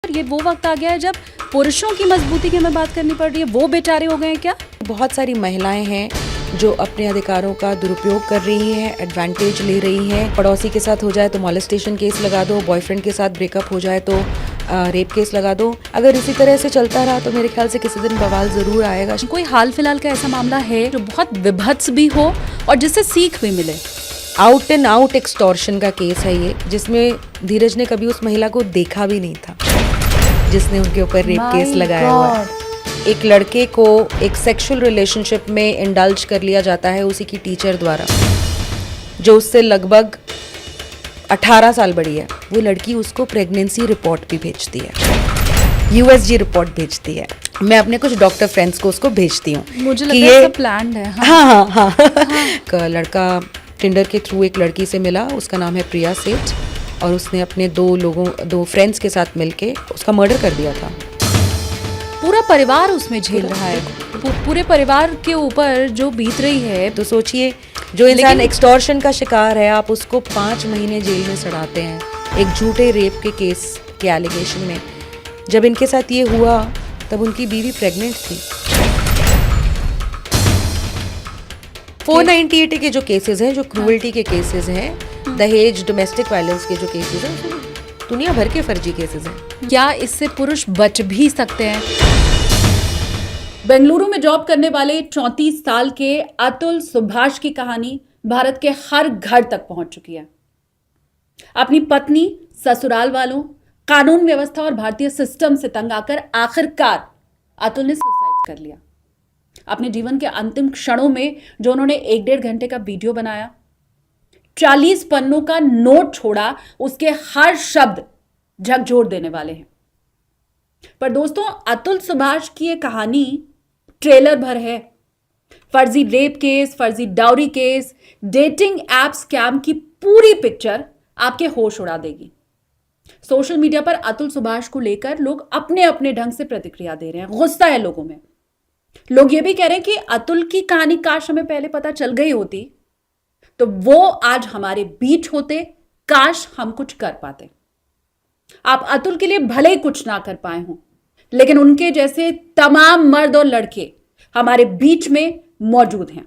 ये वो वक्त आ गया है जब पुरुषों की मजबूती की हमें बात करनी पड़ रही है, वो बेचारे हो गए हैं क्या? बहुत सारी महिलाएं हैं जो अपने अधिकारों का दुरुपयोग कर रही हैं, एडवांटेज ले रही हैं। पड़ोसी के साथ हो जाए तो मॉलेस्टेशन केस लगा दो, बॉयफ्रेंड के साथ ब्रेकअप हो जाए तो रेप केस लगा दो। अगर इसी तरह से चलता रहा तो मेरे ख्याल से किसी दिन बवाल ज़रूर आएगा। कोई हाल फिलहाल का ऐसा मामला है जो बहुत विभत्स भी हो और जिससे सीख भी मिले? आउट एंड आउट एक्सटॉर्शन का केस है ये, जिसमें धीरज ने कभी उस महिला को देखा भी नहीं था जिसने उनके ऊपर रेप केस लगाया हुआ है। एक लड़के को एक सेक्सुअल रिलेशनशिप में इंडल्ज कर लिया जाता है उसी की टीचर द्वारा, जो उससे लगभग 18 साल बड़ी है। वो लड़की उसको प्रेगनेंसी रिपोर्ट भी भेजती है, USG रिपोर्ट भेजती है। मैं अपने कुछ डॉक्टर फ्रेंड्स को उसको भेजती हूँ। मुझे लगता है सब प्लान्ड है। हाँ। का लड़का टिंडर के थ्रू एक लड़की से मिला, उसका नाम है प्रिया सेठ, और उसने अपने दो फ्रेंड्स के साथ मिलके उसका मर्डर कर दिया था। पूरा परिवार उसमें झेल रहा है, पूरे परिवार के ऊपर जो बीत रही है। तो सोचिए, जो इंसान एक्सटॉर्शन का शिकार है, आप उसको 5 महीने जेल में सड़ाते हैं एक झूठे रेप के केस के एलिगेशन में। जब इनके साथ ये हुआ तब उनकी बीवी प्रेग्नेंट थी। 498 के जो केसेस हैं, जो क्रूअल्टी के केसेस हैं, दहेज, डोमेस्टिक वायलेंस के जो केसेस हैं, दुनिया भर के फर्जी केसेस हैं। क्या इससे पुरुष बच भी सकते हैं? बेंगलुरु में जॉब करने वाले 34 साल के अतुल सुभाष की कहानी भारत के हर घर तक पहुंच चुकी है। अपनी पत्नी, ससुराल वालों, कानून व्यवस्था और भारतीय सिस्टम से तंग आकर आखिरकार अतुल ने सुसाइड कर लिया। अपने जीवन के अंतिम क्षणों में जो उन्होंने 1-1.5 घंटे का वीडियो बनाया, 40 पन्नों का नोट छोड़ा, उसके हर शब्द झकझोर देने वाले हैं। पर दोस्तों, अतुल सुभाष की ये कहानी ट्रेलर भर है। फर्जी रेप केस, फर्जी dowry case, dating app scam की पूरी पिक्चर आपके होश उड़ा देगी। सोशल मीडिया पर अतुल सुभाष को लेकर लोग अपने अपने ढंग से प्रतिक्रिया दे रहे हैं। गुस्सा है लोगों में। लोग ये भी कह रहे हैं कि अतुल की कहानी काश हमें पहले पता चल गई होती तो वो आज हमारे बीच होते, काश हम कुछ कर पाते। आप अतुल के लिए भले ही कुछ ना कर पाए हों, लेकिन उनके जैसे तमाम मर्द और लड़के हमारे बीच में मौजूद हैं।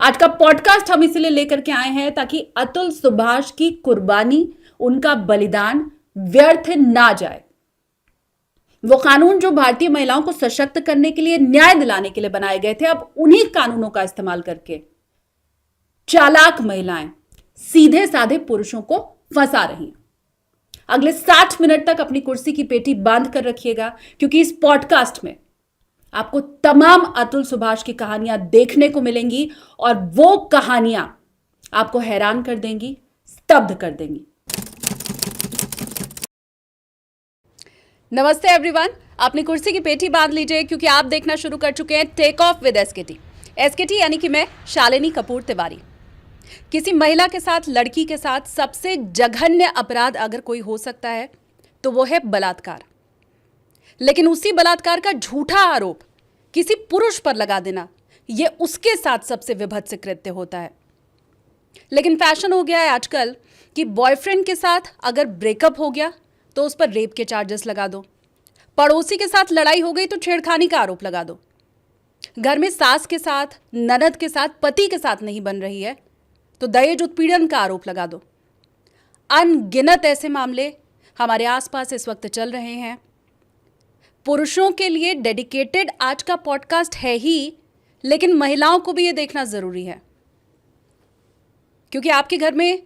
आज का पॉडकास्ट हम इसलिए लेकर के आए हैं ताकि अतुल सुभाष की कुर्बानी, उनका बलिदान व्यर्थ ना जाए। वो कानून जो भारतीय महिलाओं को सशक्त करने के लिए, न्याय दिलाने के लिए बनाए गए थे, अब उन्हीं कानूनों का इस्तेमाल करके चालाक महिलाएं सीधे साधे पुरुषों को फंसा रही हैं। अगले 60 मिनट तक अपनी कुर्सी की पेटी बांध कर रखिएगा, क्योंकि इस पॉडकास्ट में आपको तमाम अतुल सुभाष की कहानियां देखने को मिलेंगी और वो कहानियां आपको हैरान कर देंगी, स्तब्ध कर देंगी। नमस्ते एवरीवन, अपनी कुर्सी की पेटी बांध लीजिए, क्योंकि आप देखना शुरू कर चुके हैं take off with SKT. SKT यानी कि मैं, शालिनी कपूर तिवारी। किसी महिला के साथ, लड़की के साथ सबसे जघन्य अपराध अगर कोई हो सकता है तो वो है बलात्कार। लेकिन उसी बलात्कार का झूठा आरोप किसी पुरुष पर लगा देना, ये उसके साथ सबसे विभत्स कृत्य होता है। लेकिन फैशन हो गया है आजकल कि बॉयफ्रेंड के साथ अगर ब्रेकअप हो गया तो उस पर रेप के चार्जेस लगा दो, पड़ोसी के साथ लड़ाई हो गई तो छेड़खानी का आरोप लगा दो, घर में सास के साथ, ननद के साथ, पति के साथ नहीं बन रही है तो दहेज उत्पीड़न का आरोप लगा दो। अनगिनत ऐसे मामले हमारे आसपास इस वक्त चल रहे हैं। पुरुषों के लिए डेडिकेटेड आज का पॉडकास्ट है ही, लेकिन महिलाओं को भी ये देखना जरूरी है, क्योंकि आपके घर में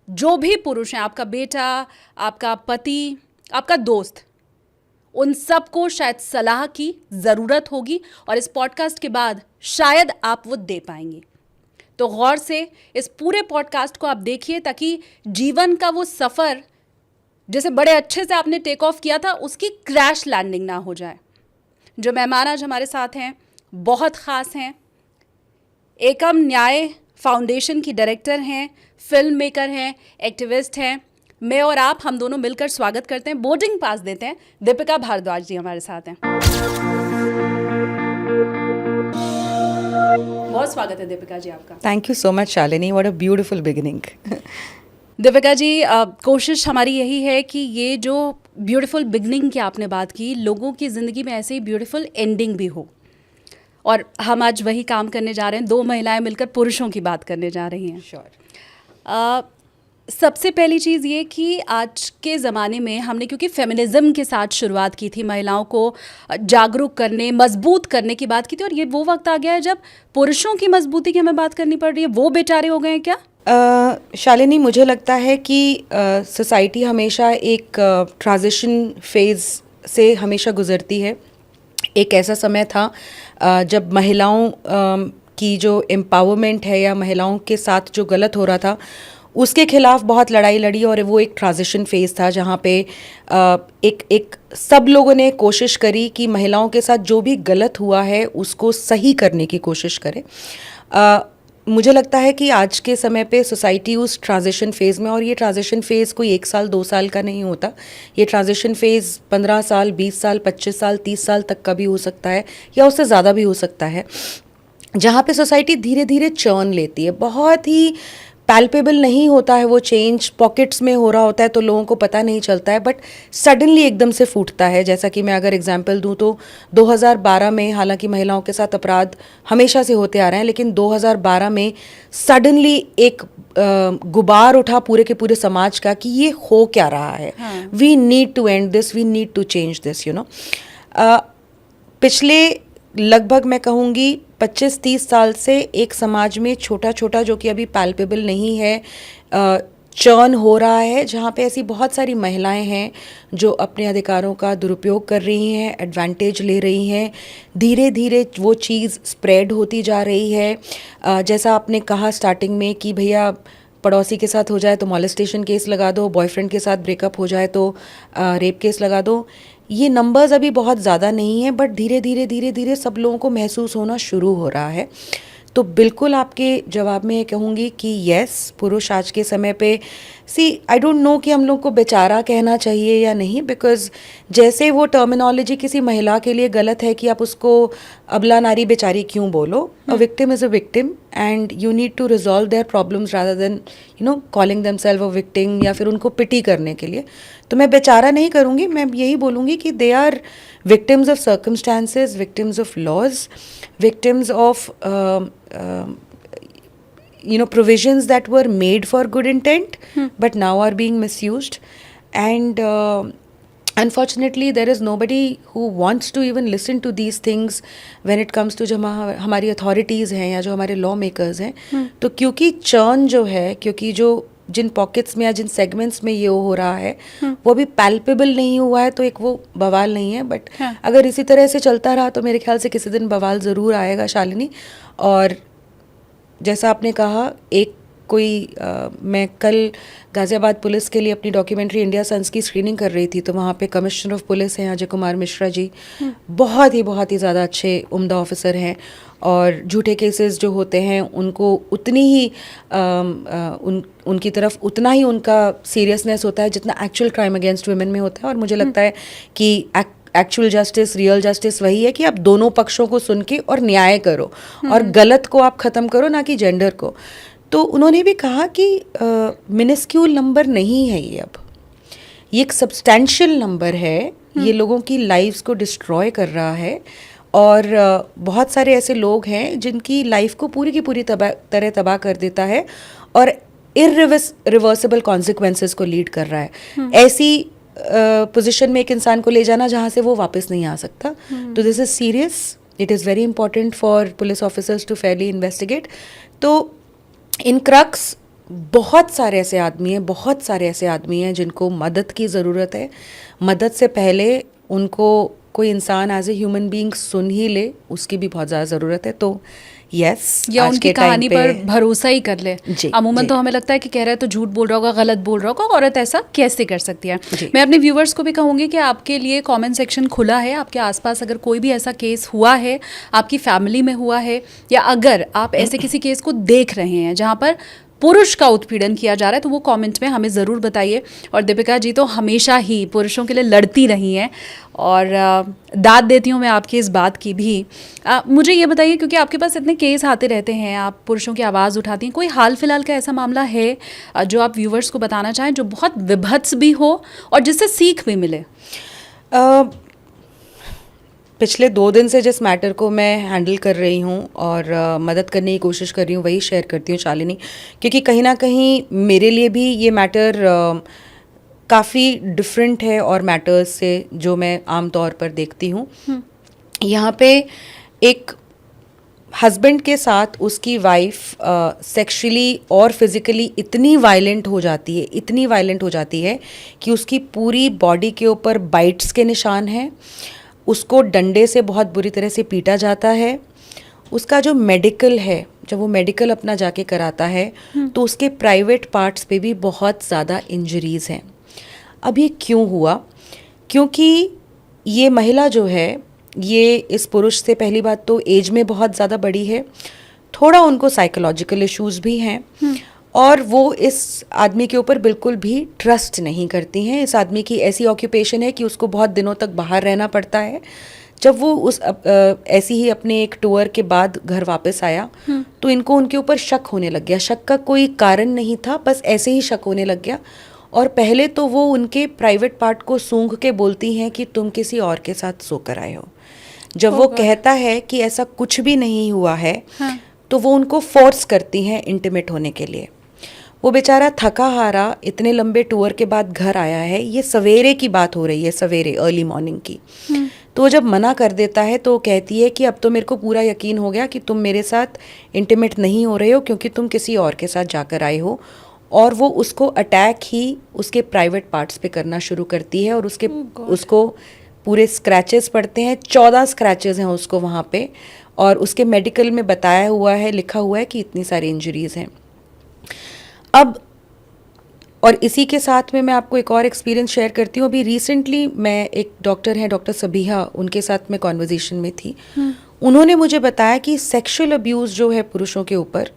जो भी पुरुष हैं, आपका बेटा, आपका पति, आपका दोस्त, उन सबको शायद सलाह की ज़रूरत होगी और इस पॉडकास्ट के बाद शायद आप वो दे पाएंगे। तो गौर से इस पूरे पॉडकास्ट को आप देखिए, ताकि जीवन का वो सफ़र जिसे बड़े अच्छे से आपने टेक ऑफ किया था, उसकी क्रैश लैंडिंग ना हो जाए। जो मेहमान आज हमारे साथ हैं बहुत ख़ास हैं। एकम न्याय फाउंडेशन की डायरेक्टर हैं, फिल्म मेकर हैं, एक्टिविस्ट हैं। मैं और आप, हम दोनों मिलकर स्वागत करते हैं, बोर्डिंग पास देते हैं। दीपिका भारद्वाज जी हमारे साथ हैं। बहुत स्वागत है दीपिका जी आपका। Thank you so much Shalini, what a beautiful beginning. Deepika ji, कोशिश हमारी यही है कि ये जो ब्यूटीफुल बिगनिंग की आपने बात की, लोगों की ज़िंदगी में ऐसे ही ब्यूटीफुल एंडिंग भी हो, और हम आज वही काम करने जा रहे हैं। 2 महिलाएं मिलकर पुरुषों की बात करने जा रही हैं। श्योर। सबसे पहली चीज़ ये कि आज के ज़माने में हमने, क्योंकि फेमिनिज़्म के साथ शुरुआत की थी, महिलाओं को जागरूक करने, मजबूत करने की बात की थी, और ये वो वक्त आ गया है जब पुरुषों की मजबूती की हमें बात करनी पड़ रही है। वो बेचारे हो गए हैं क्या? शालिनी, मुझे लगता है कि सोसाइटी हमेशा एक ट्रांजिशन फेज से हमेशा गुजरती है। एक ऐसा समय था जब महिलाओं की जो एम्पावरमेंट है या महिलाओं के साथ जो गलत हो रहा था उसके खिलाफ बहुत लड़ाई लड़ी, और वो एक ट्रांजिशन फेज़ था जहाँ पे एक सब लोगों ने कोशिश करी कि महिलाओं के साथ जो भी गलत हुआ है उसको सही करने की कोशिश करें। मुझे लगता है कि आज के समय पे सोसाइटी उस ट्रांजिशन फेज़ में, और ये ट्रांजिशन फेज़ कोई 1 साल 2 साल का नहीं होता, ये ट्रांजिशन फेज़ 15 साल 20 साल 25 साल 30 साल तक का भी हो सकता है, या उससे ज़्यादा भी हो सकता है, जहाँ पे सोसाइटी धीरे धीरे चर्न लेती है। बहुत ही पैल्पेबल नहीं होता है वो चेंज, पॉकेट्स में हो रहा होता है तो लोगों को पता नहीं चलता है, बट सडनली एकदम से फूटता है। जैसा कि मैं अगर एग्जांपल दूं तो 2012 में, हालांकि महिलाओं के साथ अपराध हमेशा से होते आ रहे हैं, लेकिन 2012 में सडनली एक गुबार उठा पूरे के पूरे समाज का कि ये हो क्या रहा है, we need to end this, we need to change this, you know. पिछले लगभग मैं कहूँगी 25-30 साल से एक समाज में छोटा छोटा, जो कि अभी पैल्पेबल नहीं है, चर्न हो रहा है, जहाँ पे ऐसी बहुत सारी महिलाएं हैं जो अपने अधिकारों का दुरुपयोग कर रही हैं, एडवांटेज ले रही हैं। धीरे धीरे वो चीज़ स्प्रेड होती जा रही है। जैसा आपने कहा स्टार्टिंग में कि भैया पड़ोसी के साथ हो जाए तो मॉलेस्टेशन केस लगा दो, बॉयफ्रेंड के साथ ब्रेकअप हो जाए तो रेप केस लगा दो। ये नंबर्स अभी बहुत ज़्यादा नहीं है, बट धीरे धीरे सब लोगों को महसूस होना शुरू हो रहा है। तो बिल्कुल आपके जवाब में कहूँगी कि यस, पुरुष आज के समय पे, आई डोंट नो कि हम लोग को बेचारा कहना चाहिए या नहीं, बिकॉज जैसे वो टर्मिनोलॉजी किसी महिला के लिए गलत है कि आप उसको अबला नारी बेचारी क्यों बोलो। A victim is a victim and you need to resolve their problems rather than you know calling themselves a victim या फिर उनको पिटी करने के लिए। तो मैं बेचारा नहीं करूँगी, मैं यही बोलूँगी कि they are victims of circumstances, victims of laws, victims of provisions that were made for good intent but now are being misused, and unfortunately there is nobody who wants to even listen to these things when it comes to जो हमारी authorities हैं या जो हमारे law makers हैं। तो क्योंकि churn जो है, क्योंकि जो जिन पॉकेट्स में या जिन सेगमेंट्स में ये हो रहा है वो भी पैल्पेबल नहीं हुआ है, तो एक वो बवाल नहीं है। बट अगर इसी तरह से चलता रहा तो मेरे ख्याल से किसी दिन बवाल ज़रूर आएगा, शालिनी। और जैसा आपने कहा, एक कोई मैं कल गाज़ियाबाद पुलिस के लिए अपनी डॉक्यूमेंट्री इंडिया सन्स की स्क्रीनिंग कर रही थी, तो वहाँ पे कमिश्नर ऑफ पुलिस हैं अजय कुमार मिश्रा जी, बहुत ही ज़्यादा अच्छे उम्दा ऑफिसर हैं, और झूठे केसेस जो होते हैं उनको उतनी ही उनकी तरफ उतना ही उनका सीरियसनेस होता है जितना एक्चुअल क्राइम अगेंस्ट वुमेन में होता है। और मुझे लगता है कि एक्चुअल जस्टिस, रियल जस्टिस वही है कि आप दोनों पक्षों को सुन के और न्याय करो, और गलत को आप ख़त्म करो, ना कि जेंडर को। तो उन्होंने भी कहा कि मिनिस्क्यूल नंबर नहीं है ये, अब ये एक सब्सटैंशियल नंबर है, ये लोगों की लाइफ्स को डिस्ट्रॉय कर रहा है, और बहुत सारे ऐसे लोग हैं जिनकी लाइफ को पूरी की पूरी तरह तबाह कर देता है और इररिवर्सिबल कॉन्सिक्वेंसेस को लीड कर रहा है। ऐसी पोजीशन में एक इंसान को ले जाना जहाँ से वो वापस नहीं आ सकता। तो this is serious, it is very important for police officers to fairly investigate. तो इन क्रक्स बहुत सारे ऐसे आदमी हैं जिनको मदद की ज़रूरत है। मदद से पहले उनको कोई इंसान एज ए ह्यूमन बीइंग सुन ही ले, उसकी भी बहुत ज़्यादा ज़रूरत है। तो यस, या उनकी कहानी पर भरोसा ही कर ले। अमूमन तो हमें लगता है कि कह रहा है तो झूठ बोल रहा होगा, गलत बोल रहा होगा, औरत ऐसा कैसे कर सकती है। मैं अपने व्यूवर्स को भी कहूँगी कि आपके लिए कमेंट सेक्शन खुला है। आपके आसपास अगर कोई भी ऐसा केस हुआ है, आपकी फैमिली में हुआ है, या अगर आप ऐसे किसी केस को देख रहे हैं जहाँ पर पुरुष का उत्पीड़न किया जा रहा है तो वो कमेंट में हमें ज़रूर बताइए। और दीपिका जी तो हमेशा ही पुरुषों के लिए लड़ती रही हैं और दाद देती हूँ मैं आपकी इस बात की भी। मुझे ये बताइए, क्योंकि आपके पास इतने केस आते रहते हैं, आप पुरुषों की आवाज़ उठाती हैं, कोई हाल फिलहाल का ऐसा मामला है जो आप व्यूवर्स को बताना चाहें जो बहुत विभत्स भी हो और जिससे सीख भी मिले? पिछले 2 दिन से जिस मैटर को मैं हैंडल कर रही हूँ और मदद करने की कोशिश कर रही हूँ वही शेयर करती हूँ शालिनी, क्योंकि कहीं ना कहीं मेरे लिए भी ये मैटर काफ़ी डिफरेंट है और मैटर्स से जो मैं आम तौर पर देखती हूँ। यहाँ पे एक हस्बैंड के साथ उसकी वाइफ सेक्सुअली और फिज़िकली इतनी वायलेंट हो जाती है कि उसकी पूरी बॉडी के ऊपर बाइट्स के निशान हैं, उसको डंडे से बहुत बुरी तरह से पीटा जाता है। उसका जो मेडिकल है, जब वो मेडिकल अपना जाके कराता है तो उसके प्राइवेट पार्ट्स पे भी बहुत ज़्यादा इंजरीज़ हैं। अब ये क्यों हुआ? क्योंकि ये महिला जो है ये इस पुरुष से, पहली बात तो एज में बहुत ज़्यादा बड़ी है, थोड़ा उनको साइकोलॉजिकल इश्यूज़ भी हैं और वो इस आदमी के ऊपर बिल्कुल भी ट्रस्ट नहीं करती हैं। इस आदमी की ऐसी ऑक्यूपेशन है कि उसको बहुत दिनों तक बाहर रहना पड़ता है। जब वो ऐसी ही अपने एक टूर के बाद घर वापस आया तो इनको उनके ऊपर शक होने लग गया। शक का कोई कारण नहीं था, बस ऐसे ही शक होने लग गया। और पहले तो वो उनके प्राइवेट पार्ट को सूंघ के बोलती हैं कि तुम किसी और के साथ सोकर आए हो। जब वो कहता है कि ऐसा कुछ भी नहीं हुआ है, तो वो उनको फोर्स करती हैं इंटीमेट होने के लिए। वो बेचारा थका हारा इतने लंबे टूर के बाद घर आया है, ये सवेरे की बात हो रही है, सवेरे अर्ली मॉर्निंग की। तो वो जब मना कर देता है तो कहती है कि अब तो मेरे को पूरा यकीन हो गया कि तुम मेरे साथ इंटीमेट नहीं हो रहे हो क्योंकि तुम किसी और के साथ जाकर आए हो। और वो उसको अटैक ही उसके प्राइवेट पार्ट्स पे करना शुरू करती है और उसको पूरे स्क्रैचेस पड़ते हैं। 14 स्क्रैचेस हैं उसको वहाँ पे और उसके मेडिकल में बताया हुआ है, लिखा हुआ है कि इतनी सारी इंजरीज हैं। अब और इसी के साथ में मैं आपको एक और एक्सपीरियंस शेयर करती हूँ। अभी रिसेंटली मैं, एक डॉक्टर हैं डॉक्टर सबिहा, उनके साथ मैं कॉन्वर्जेशन में थी। उन्होंने मुझे बताया कि सेक्सुअल अब्यूज़ जो है पुरुषों के ऊपर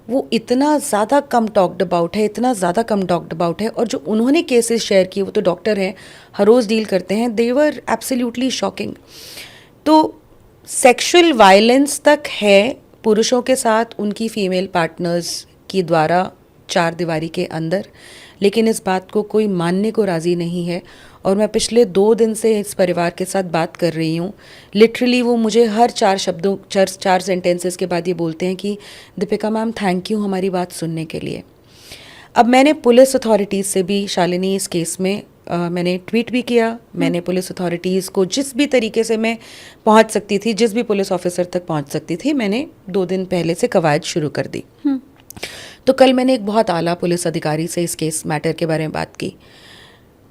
वो इतना ज़्यादा कम टॉक्ड अबाउट है और जो उन्होंने केसेस शेयर किए, वो तो डॉक्टर हैं, हर रोज़ डील करते हैं, दे वर एब्सोल्युटली शॉकिंग। तो सेक्सुअल वायलेंस तक है पुरुषों के साथ उनकी फीमेल पार्टनर्स की द्वारा 4 दीवारी के अंदर, लेकिन इस बात को कोई मानने को राज़ी नहीं है। और मैं पिछले 2 दिन से इस परिवार के साथ बात कर रही हूँ। लिटरली वो मुझे हर 4 सेंटेंसेस के बाद ये बोलते हैं कि दीपिका मैम थैंक यू हमारी बात सुनने के लिए। अब मैंने पुलिस अथॉरिटीज़ से भी शालिनी इस केस में मैंने ट्वीट भी किया। मैंने पुलिस अथॉरिटीज़ को जिस भी तरीके से मैं पहुँच सकती थी, जिस भी पुलिस ऑफिसर तक पहुँच सकती थी, मैंने 2 दिन पहले से कवायद शुरू कर दी। तो कल मैंने एक बहुत आला पुलिस अधिकारी से इस केस मैटर के बारे में बात की।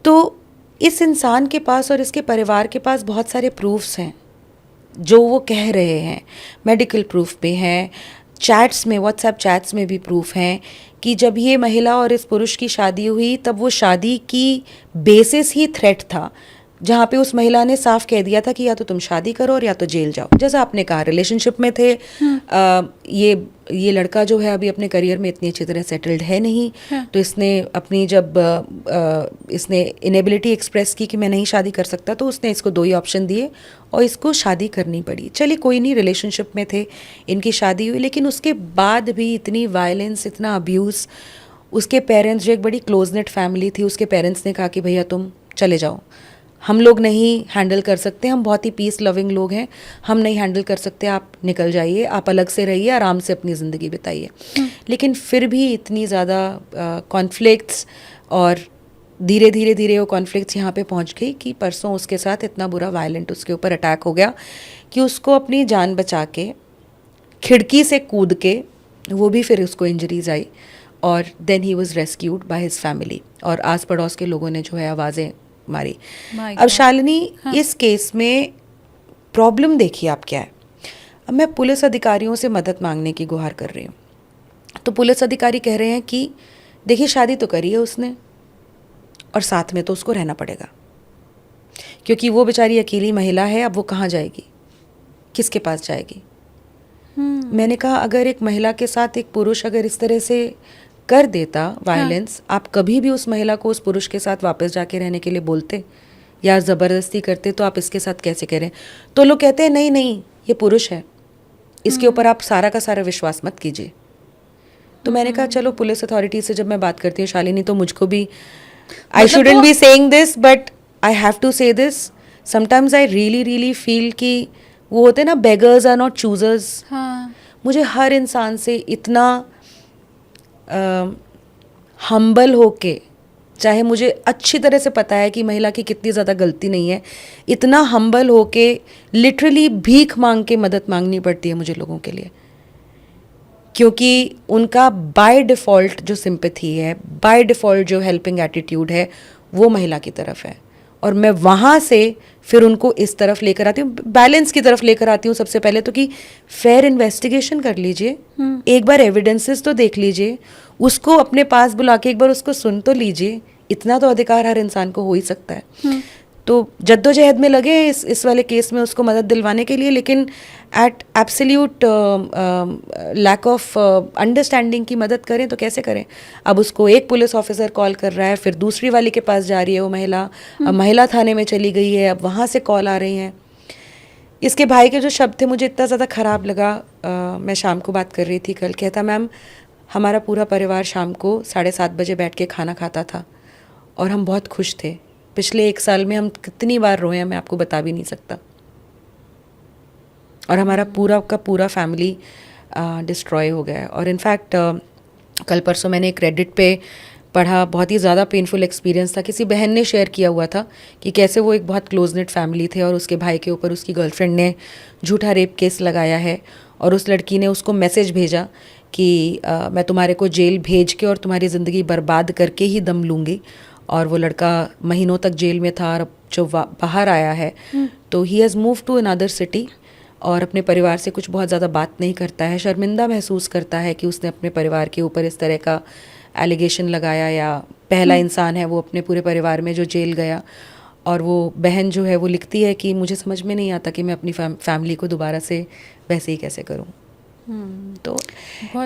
तो इस इंसान के पास और इसके परिवार के पास बहुत सारे प्रूफ्स हैं जो वो कह रहे हैं। मेडिकल प्रूफ भी हैं, चैट्स में, व्हाट्सएप चैट्स में भी प्रूफ हैं कि जब ये महिला और इस पुरुष की शादी हुई तब वो शादी की बेसिस ही थ्रेट था, जहाँ पे उस महिला ने साफ कह दिया था कि या तो तुम शादी करो और या तो जेल जाओ। जैसा आपने कहा, रिलेशनशिप में थे। ये लड़का जो है अभी अपने करियर में इतनी अच्छी तरह सेटल्ड है नहीं। तो इसने अपनी जब इसने इनेबिलिटी एक्सप्रेस की कि मैं नहीं शादी कर सकता, तो उसने इसको 2 ही ऑप्शन दिए और इसको शादी करनी पड़ी। चलिए कोई नहीं, रिलेशनशिप में थे, इनकी शादी हुई, लेकिन उसके बाद भी इतनी वायलेंस, इतना अब्यूज़। उसके पेरेंट्स, जो एक बड़ी क्लोज नेट फैमिली थी, उसके पेरेंट्स ने कहा कि भैया तुम चले जाओ, हम लोग नहीं हैंडल कर सकते, हम बहुत ही पीस लविंग लोग हैं, हम नहीं हैंडल कर सकते, आप निकल जाइए, आप अलग से रहिए, आराम से अपनी ज़िंदगी बिताइए। लेकिन फिर भी इतनी ज़्यादा कॉन्फ्लिक्ट्स और धीरे वो कॉन्फ्लिक्ट्स यहाँ पे पहुँच गई कि परसों उसके साथ इतना बुरा वायलेंट उसके ऊपर अटैक हो गया कि उसको अपनी जान बचा के खिड़की से कूद के, वो भी फिर उसको इंजरीज आई और then he was rescued by his family. और आस पड़ोस के लोगों ने जो है आवाज़ें मारी। अब शालिनी, इस केस में प्रॉब्लम देखिए आप क्या है। अब मैं पुलिस अधिकारियों से मदद मांगने की गुहार कर रही हूँ, तो पुलिस अधिकारी कह रहे हैं कि देखिए शादी तो करी है उसने और साथ में तो उसको रहना पड़ेगा, क्योंकि वो बेचारी अकेली महिला है। अब वो कहाँ जाएगी, किसके पास जाएगी? मैंने कहा अगर एक महिला के साथ एक पुरुष अगर इस तरह से कर देता वायलेंस, आप कभी भी उस महिला को उस पुरुष के साथ वापस जाके रहने के लिए बोलते या ज़बरदस्ती करते? तो आप इसके साथ कैसे करें? तो लोग कहते हैं नहीं नहीं ये पुरुष है, इसके ऊपर आप सारा का सारा विश्वास मत कीजिए। तो मैंने कहा चलो पुलिस अथॉरिटी से जब मैं बात करती हूँ शालिनी, तो मुझको भी I shouldn't be saying this but I have to say this, sometimes I really feel कि वो होते हैं ना, बेगर्स आर नॉट चूजर्स। मुझे हर इंसान से इतना हम्बल होके, चाहे मुझे अच्छी तरह से पता है कि महिला की कितनी ज़्यादा गलती नहीं है, इतना हम्बल होके लिटरली भीख मांग के मदद मांगनी पड़ती है मुझे लोगों के लिए, क्योंकि उनका बाय डिफ़ॉल्ट जो सिंपैथी है, बाय डिफ़ॉल्ट जो हेल्पिंग एटीट्यूड है, वो महिला की तरफ है। और मैं वहाँ से फिर उनको इस तरफ लेकर आती हूँ, बैलेंस की तरफ लेकर आती हूँ सबसे पहले तो, कि फेयर इन्वेस्टिगेशन कर लीजिए, एक बार एविडेंसेस तो देख लीजिए, उसको अपने पास बुला के एक बार उसको सुन तो लीजिए। इतना तो अधिकार हर इंसान को हो ही सकता है। तो जद्दोजहद में लगे इस वाले केस में उसको मदद दिलवाने के लिए, लेकिन at absolute lack of understanding की मदद करें तो कैसे करें? अब उसको एक पुलिस ऑफिसर कॉल कर रहा है, फिर दूसरी वाली के पास जा रही है वो महिला, अब महिला थाने में चली गई है, अब वहाँ से कॉल आ रही हैं। इसके भाई के जो शब्द थे मुझे इतना ज़्यादा ख़राब लगा। मैं शाम को बात कर रही थी कल, कहता मैम हमारा पूरा परिवार शाम को 7:30 बजे बैठ के खाना खाता था और हम बहुत खुश थे। पिछले 1 साल में हम कितनी बार रोए हैं मैं आपको बता भी नहीं सकता। और हमारा पूरा का पूरा फैमिली डिस्ट्रॉय हो गया है। और इनफैक्ट कल परसों मैंने एक रेडिट पे पढ़ा, बहुत ही ज़्यादा पेनफुल एक्सपीरियंस था। किसी बहन ने शेयर किया हुआ था कि कैसे वो एक बहुत क्लोज नेट फैमिली थे और उसके भाई के ऊपर उसकी गर्लफ्रेंड ने झूठा रेप केस लगाया है, और उस लड़की ने उसको मैसेज भेजा कि मैं तुम्हारे को जेल भेज के और तुम्हारी ज़िंदगी बर्बाद करके ही दम लूँगी। और वो लड़का महीनों तक जेल में था, और जो बाहर आया है तो he has move to another city और अपने परिवार से कुछ बहुत ज़्यादा बात नहीं करता है। शर्मिंदा महसूस करता है कि उसने अपने परिवार के ऊपर इस तरह का एलिगेशन लगाया, या पहला इंसान है वो अपने पूरे परिवार में जो जेल गया। और वो बहन जो है वो लिखती है कि मुझे समझ में नहीं आता कि मैं अपनी फैमिली को दोबारा से वैसे ही कैसे करूं। तो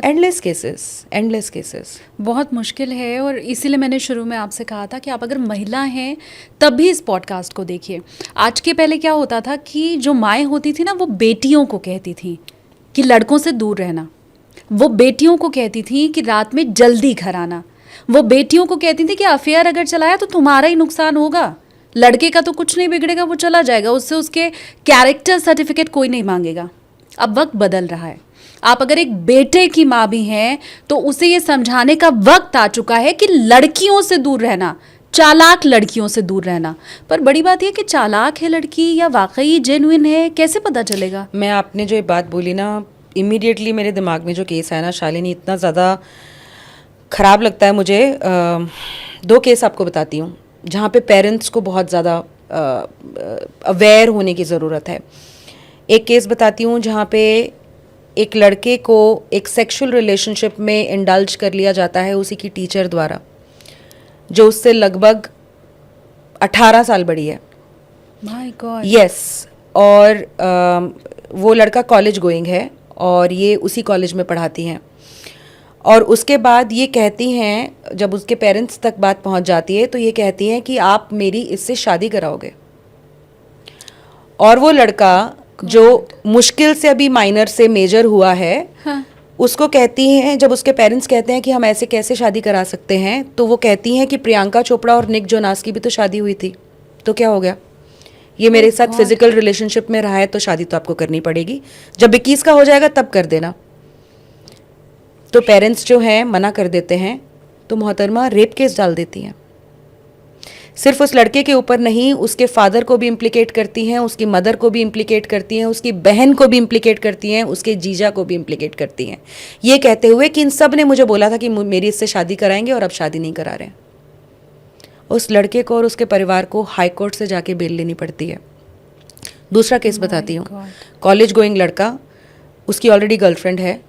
एंडलेस केसेस बहुत मुश्किल है। और इसीलिए मैंने शुरू में आपसे कहा था कि आप अगर महिला हैं तब भी इस पॉडकास्ट को देखिए। आज के पहले क्या होता था कि जो माएँ होती थी ना, वो बेटियों को कहती थी कि लड़कों से दूर रहना, वो बेटियों को कहती थी कि रात में जल्दी घर आना, वो बेटियों को कहती थी कि अफेयर अगर चलाया तो तुम्हारा ही नुकसान होगा, लड़के का तो कुछ नहीं बिगड़ेगा, वो चला जाएगा, उससे उसके कैरेक्टर सर्टिफिकेट कोई नहीं मांगेगा। अब वक्त बदल रहा है। आप अगर एक बेटे की माँ भी हैं तो उसे ये समझाने का वक्त आ चुका है कि लड़कियों से दूर रहना, चालाक लड़कियों से दूर रहना। पर बड़ी बात यह कि चालाक है लड़की या वाकई जेन्युइन है, कैसे पता चलेगा? मैं आपने जो ये बात बोली ना, इमीडिएटली मेरे दिमाग में जो केस है ना शालिनी, इतना ज़्यादा ख़राब लगता है मुझे। 2 केस आपको बताती हूँ जहाँ पे पेरेंट्स को बहुत ज़्यादा अवेयर होने की ज़रूरत है। एक केस बताती हूँ जहाँ पे एक लड़के को एक सेक्सुअल रिलेशनशिप में इंडल्ज कर लिया जाता है उसी की टीचर द्वारा, जो उससे लगभग 18 साल बड़ी है। My God. यस। और वो लड़का कॉलेज गोइंग है और ये उसी कॉलेज में पढ़ाती हैं। और उसके बाद ये कहती हैं, जब उसके पेरेंट्स तक बात पहुंच जाती है तो ये कहती हैं कि आप मेरी इससे शादी कराओगे। और वो लड़का जो मुश्किल से अभी माइनर से मेजर हुआ है, हाँ। उसको कहती हैं, जब उसके पेरेंट्स कहते हैं कि हम ऐसे कैसे शादी करा सकते हैं, तो वो कहती हैं कि प्रियंका चोपड़ा और निक जोनास की भी तो शादी हुई थी, तो क्या हो गया? ये मेरे साथ फिजिकल रिलेशनशिप में रहा है तो शादी तो आपको करनी पड़ेगी, जब 21 का हो जाएगा तब कर देना। तो पेरेंट्स जो हैं मना कर देते हैं, तो मोहतरमा रेप केस डाल देती हैं। सिर्फ उस लड़के के ऊपर नहीं, उसके फादर को भी इम्प्लिकेट करती हैं, उसकी मदर को भी इम्प्लिकेट करती हैं, उसकी बहन को भी इम्प्लिकेट करती हैं, उसके जीजा को भी इम्प्लिकेट करती हैं, ये कहते हुए कि इन सब ने मुझे बोला था कि मेरी इससे शादी कराएंगे और अब शादी नहीं करा रहे हैं। उस लड़के को और उसके परिवार को हाई कोर्ट से जाके बेल लेनी पड़ती है। दूसरा केस बताती हूँ। कॉलेज गोइंग लड़का, उसकी ऑलरेडी गर्लफ्रेंड है,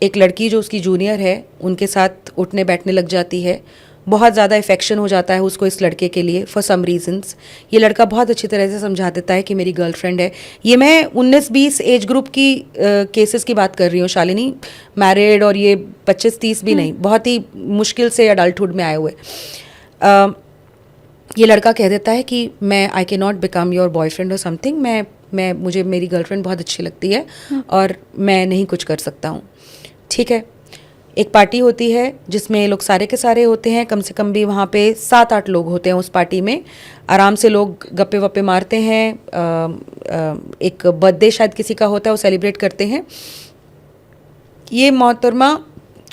एक लड़की जो उसकी जूनियर है उनके साथ उठने बैठने लग जाती है, बहुत ज़्यादा इफेक्शन हो जाता है उसको इस लड़के के लिए फॉर सम रीजंस। ये लड़का बहुत अच्छी तरह से समझा देता है कि मेरी गर्लफ्रेंड है। ये मैं 19-20 एज ग्रुप की केसेस की बात कर रही हूँ शालिनी, मैरिड और ये 25-30 भी नहीं, बहुत ही मुश्किल से अडल्टहुड में आए हुए। ये लड़का कह देता है कि मैं I can not become your boyfriend और समथिंग, मैं मुझे मेरी गर्लफ्रेंड बहुत अच्छी लगती है और मैं नहीं कुछ कर सकता हूँ। ठीक है, एक पार्टी होती है जिसमें लोग सारे के सारे होते हैं, कम से कम भी वहाँ पे 7-8 लोग होते हैं उस पार्टी में। आराम से लोग गप्पे वप्पे मारते हैं, एक बर्थडे शायद किसी का होता है, वो सेलिब्रेट करते हैं। ये मोहतरमा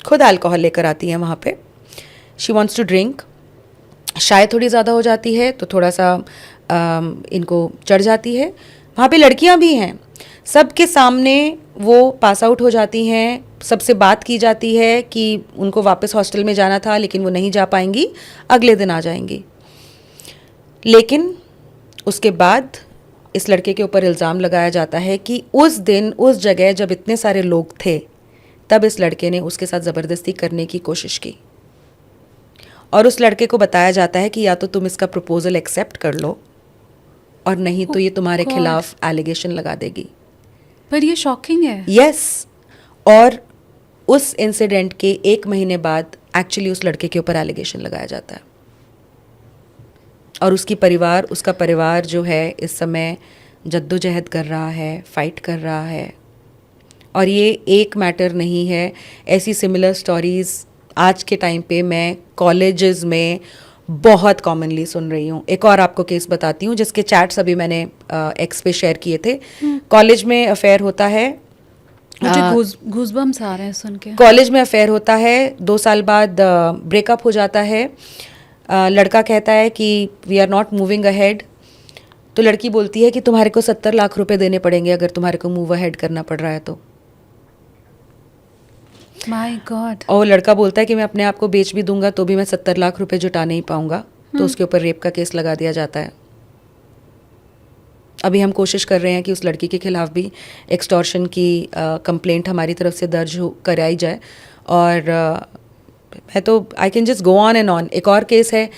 खुद अल्कोहल लेकर आती हैं वहाँ पे। शी वॉन्ट्स टू ड्रिंक, शायद थोड़ी ज़्यादा हो जाती है तो थोड़ा सा इनको चढ़ जाती है। वहाँ पे लड़कियाँ भी हैं, सबके सामने वो पास आउट हो जाती हैं। सबसे बात की जाती है कि उनको वापस हॉस्टल में जाना था लेकिन वो नहीं जा पाएंगी, अगले दिन आ जाएंगी। लेकिन उसके बाद इस लड़के के ऊपर इल्ज़ाम लगाया जाता है कि उस दिन उस जगह जब इतने सारे लोग थे तब इस लड़के ने उसके साथ ज़बरदस्ती करने की कोशिश की और उस लड़के को बताया जाता है कि या तो तुम इसका प्रपोजल एक्सेप्ट कर लो और नहीं तो ये तुम्हारे खिलाफ एलिगेशन लगा देगी। पर ये शॉकिंग है। यस, और उस इंसिडेंट के 1 महीने बाद एक्चुअली उस लड़के के ऊपर एलिगेशन लगाया जाता है और उसका परिवार जो है इस समय जद्दोजहद कर रहा है, फाइट कर रहा है। और ये एक मैटर नहीं है, ऐसी सिमिलर स्टोरीज़ आज के टाइम पे मैं कॉलेजेस में बहुत कॉमनली सुन रही हूँ। एक और आपको केस बताती हूँ जिसके चैट्स अभी मैंने एक्स पे शेयर किए थे। कॉलेज में अफेयर होता है, मुझे गूज़बम्स आ रहे हैं सुन के। कॉलेज में अफेयर होता है, 2 साल बाद ब्रेकअप हो जाता है। लड़का कहता है कि we are not moving ahead, तो लड़की बोलती है कि तुम्हारे को 70 लाख रुपए देने पड़ेंगे अगर तुम्हारे को मूव अहेड करना पड़ रहा है तो। My God. और लड़का बोलता है कि मैं अपने आप को बेच भी दूंगा तो भी मैं 70 लाख रुपए जुटा नहीं पाऊंगा, तो उसके ऊपर रेप का केस लगा दिया जाता है। अभी हम कोशिश कर रहे हैं कि उस लड़की के खिलाफ भी एक्सटॉर्शन की कंप्लेंट हमारी तरफ से दर्ज कराई जाए। और मैं तो I can just go on and on. एक और केस है,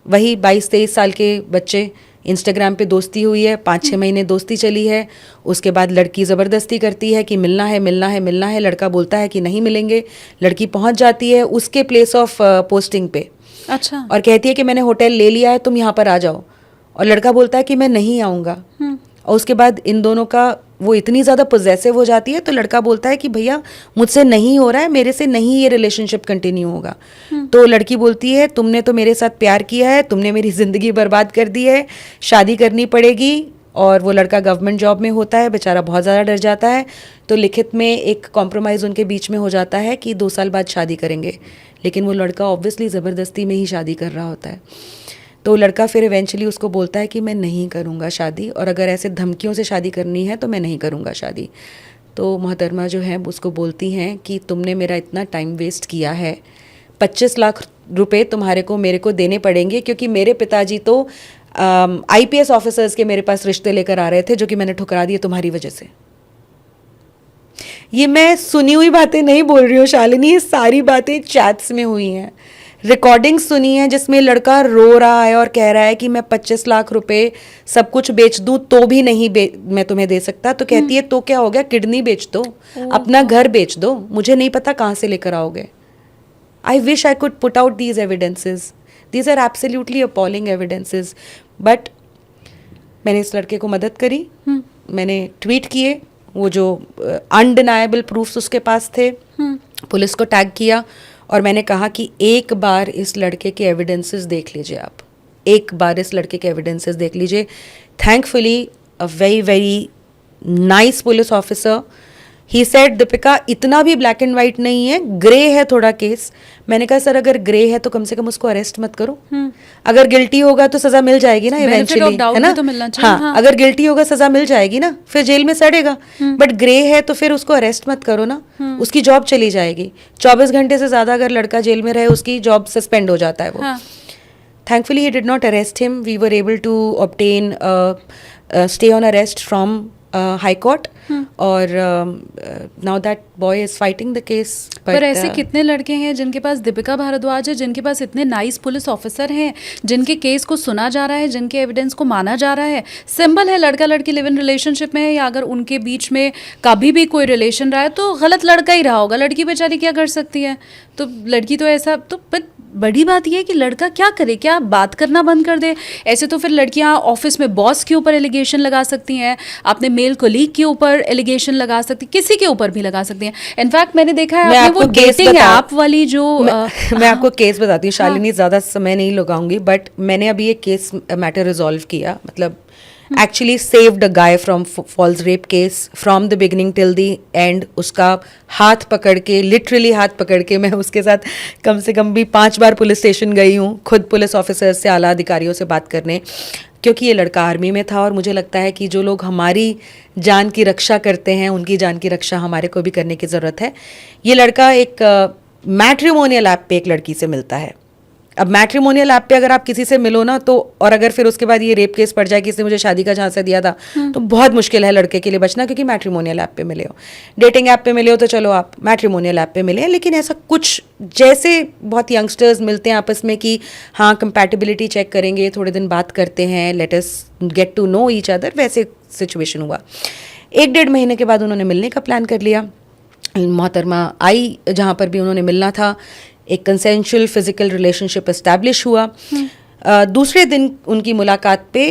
वही 22-23 साल के बच्चे, इंस्टाग्राम पे दोस्ती हुई है, 5-6 महीने दोस्ती चली है, उसके बाद लड़की ज़बरदस्ती करती है कि मिलना है मिलना है मिलना है, लड़का बोलता है कि नहीं मिलेंगे। लड़की पहुंच जाती है उसके प्लेस ऑफ पोस्टिंग पे, अच्छा, और कहती है कि मैंने होटल ले लिया है, तुम यहाँ पर आ जाओ। और लड़का बोलता है कि मैं नहीं आऊँगा। और उसके बाद इन दोनों का वो इतनी ज़्यादा पॉजेसिव हो जाती है तो लड़का बोलता है कि भैया मुझसे नहीं हो रहा है, मेरे से नहीं ये रिलेशनशिप कंटिन्यू होगा। तो लड़की बोलती है तुमने तो मेरे साथ प्यार किया है, तुमने मेरी ज़िंदगी बर्बाद कर दी है, शादी करनी पड़ेगी। और वो लड़का गवर्नमेंट जॉब में होता है, बेचारा बहुत ज़्यादा डर जाता है। तो लिखित में एक कॉम्प्रोमाइज़ उनके बीच में हो जाता है कि 2 साल बाद शादी करेंगे, लेकिन वो लड़का ऑब्वियसली ज़बरदस्ती में ही शादी कर रहा होता है। तो लड़का फिर इवेंचुअली उसको बोलता है कि मैं नहीं करूँगा शादी, और अगर ऐसे धमकियों से शादी करनी है तो मैं नहीं करूँगा शादी। तो मोहतरमा जो है उसको बोलती हैं कि तुमने मेरा इतना टाइम वेस्ट किया है, 25 लाख रुपए तुम्हारे को मेरे को देने पड़ेंगे, क्योंकि मेरे पिताजी तो IPS ऑफिसर्स के मेरे पास रिश्ते लेकर आ रहे थे जो कि मैंने ठुकरा दिए तुम्हारी वजह से। ये मैं सुनी हुई बातें नहीं बोल रही हूँ शालिनी, ये सारी बातें चैट्स में हुई हैं, रिकॉर्डिंग सुनी है जिसमें लड़का रो रहा है और कह रहा है कि मैं 25 लाख रुपए सब कुछ बेच दूं तो भी नहीं मैं तुम्हें दे सकता। तो कहती है तो क्या हो गया, किडनी बेच दो, अपना घर बेच दो, मुझे नहीं पता कहाँ से लेकर आओगे। I wish I could put out these evidences, these are absolutely appalling evidences. But मैंने इस लड़के को मदद करी, मैंने ट्वीट किए, वो जो अनडिनाएबल प्रूफ्स उसके पास थे, पुलिस को टैग किया, और मैंने कहा कि एक बार इस लड़के के एविडेंसेस देख लीजिए, आप एक बार इस लड़के के एविडेंसेस देख लीजिए। Thankfully a very very nice police officer, he said Deepika इतना भी ब्लैक एंड वाइट नहीं है, ग्रे है थोड़ा केस। मैंने कहा सर अगर ग्रे है तो कम से कम उसको अरेस्ट मत करो, अगर गिल्टी होगा तो सज़ा मिल जाएगी ना इवेंचुअली, है ना। तो मिलना चाहिए, हाँ, अगर गिल्टी होगा सज़ा मिल जाएगी ना, फिर जेल में सड़ेगा। बट ग्रे है तो फिर उसको अरेस्ट मत करो ना, उसकी जॉब चली जाएगी। 24 घंटे से ज़्यादा अगर लड़का जेल में रहे उसकी जॉब सस्पेंड हो जाता है वो। Thankfully he did not arrest him. We were able to obtain stay on arrest from high court और now that boy is fighting the case. पर ऐसे कितने लड़के हैं जिनके पास दीपिका भारद्वाज है, जिनके पास इतने नाइस पुलिस ऑफिसर हैं, जिनके केस को सुना जा रहा है, जिनके एविडेंस को माना जा रहा है. सिंपल है, लड़का लड़की लिव इन रिलेशनशिप में है, या अगर उनके बीच में कभी भी कोई रिलेशन रहा है तो गलत लड़का ही रहा होगा. लड़की बेचारी क्या कर सकती है? तो लड़की तो ऐसा तो बड़ी बात यह है कि लड़का क्या करे, क्या बात करना बंद कर दे? ऐसे तो फिर लड़कियां ऑफिस में बॉस के ऊपर एलिगेशन लगा सकती हैं, अपने मेल कोलीग के ऊपर एलिगेशन लगा सकती, किसी के ऊपर भी लगा सकती हैं. इनफैक्ट मैंने देखा है आपने वो डेटिंग ऐप वाली जो मैं आपको केस बताती हूँ शालिनी, ज़्यादा समय नहीं लगाऊंगी, बट मैंने अभी एक केस मैटर रिजॉल्व किया, मतलब actually saved a guy from false rape case from the beginning till the end. उसका हाथ पकड़ के, लिटरली हाथ पकड़ के, मैं उसके साथ कम से कम भी 5 बार पुलिस स्टेशन गई हूँ, खुद पुलिस ऑफिसर से, आला अधिकारियों से बात करने, क्योंकि ये लड़का आर्मी में था और मुझे लगता है कि जो लोग हमारी जान की रक्षा करते हैं उनकी जान की रक्षा हमारे को भी करने की ज़रूरत है. ये लड़का एक मैट्रिमोनियल ऐप पे एक लड़की से मिलता है. अब मैट्रिमोनियल ऐप पे अगर आप किसी से मिलो ना तो, और अगर फिर उसके बाद ये रेप केस पड़ जाए कि इसने मुझे शादी का झांसा दिया था, तो बहुत मुश्किल है लड़के के लिए बचना, क्योंकि मैट्रिमोनियल ऐप पे मिले हो. डेटिंग ऐप पे मिले हो तो चलो आप मैट्रिमोनियल ऐप पे मिले, लेकिन ऐसा कुछ जैसे बहुत यंगस्टर्स मिलते हैं आपस में कि हाँ कंपैटिबिलिटी चेक करेंगे, थोड़े दिन बात करते हैं, let us get to know each other, वैसे सिचुएशन हुआ. 1-1.5 महीने के बाद उन्होंने मिलने का प्लान कर लिया. मोहतरमा आई जहाँ पर भी उन्होंने मिलना था, एक कंसेंशुअल फिजिकल रिलेशनशिप एस्टैब्लिश हुआ. दूसरे दिन उनकी मुलाकात पे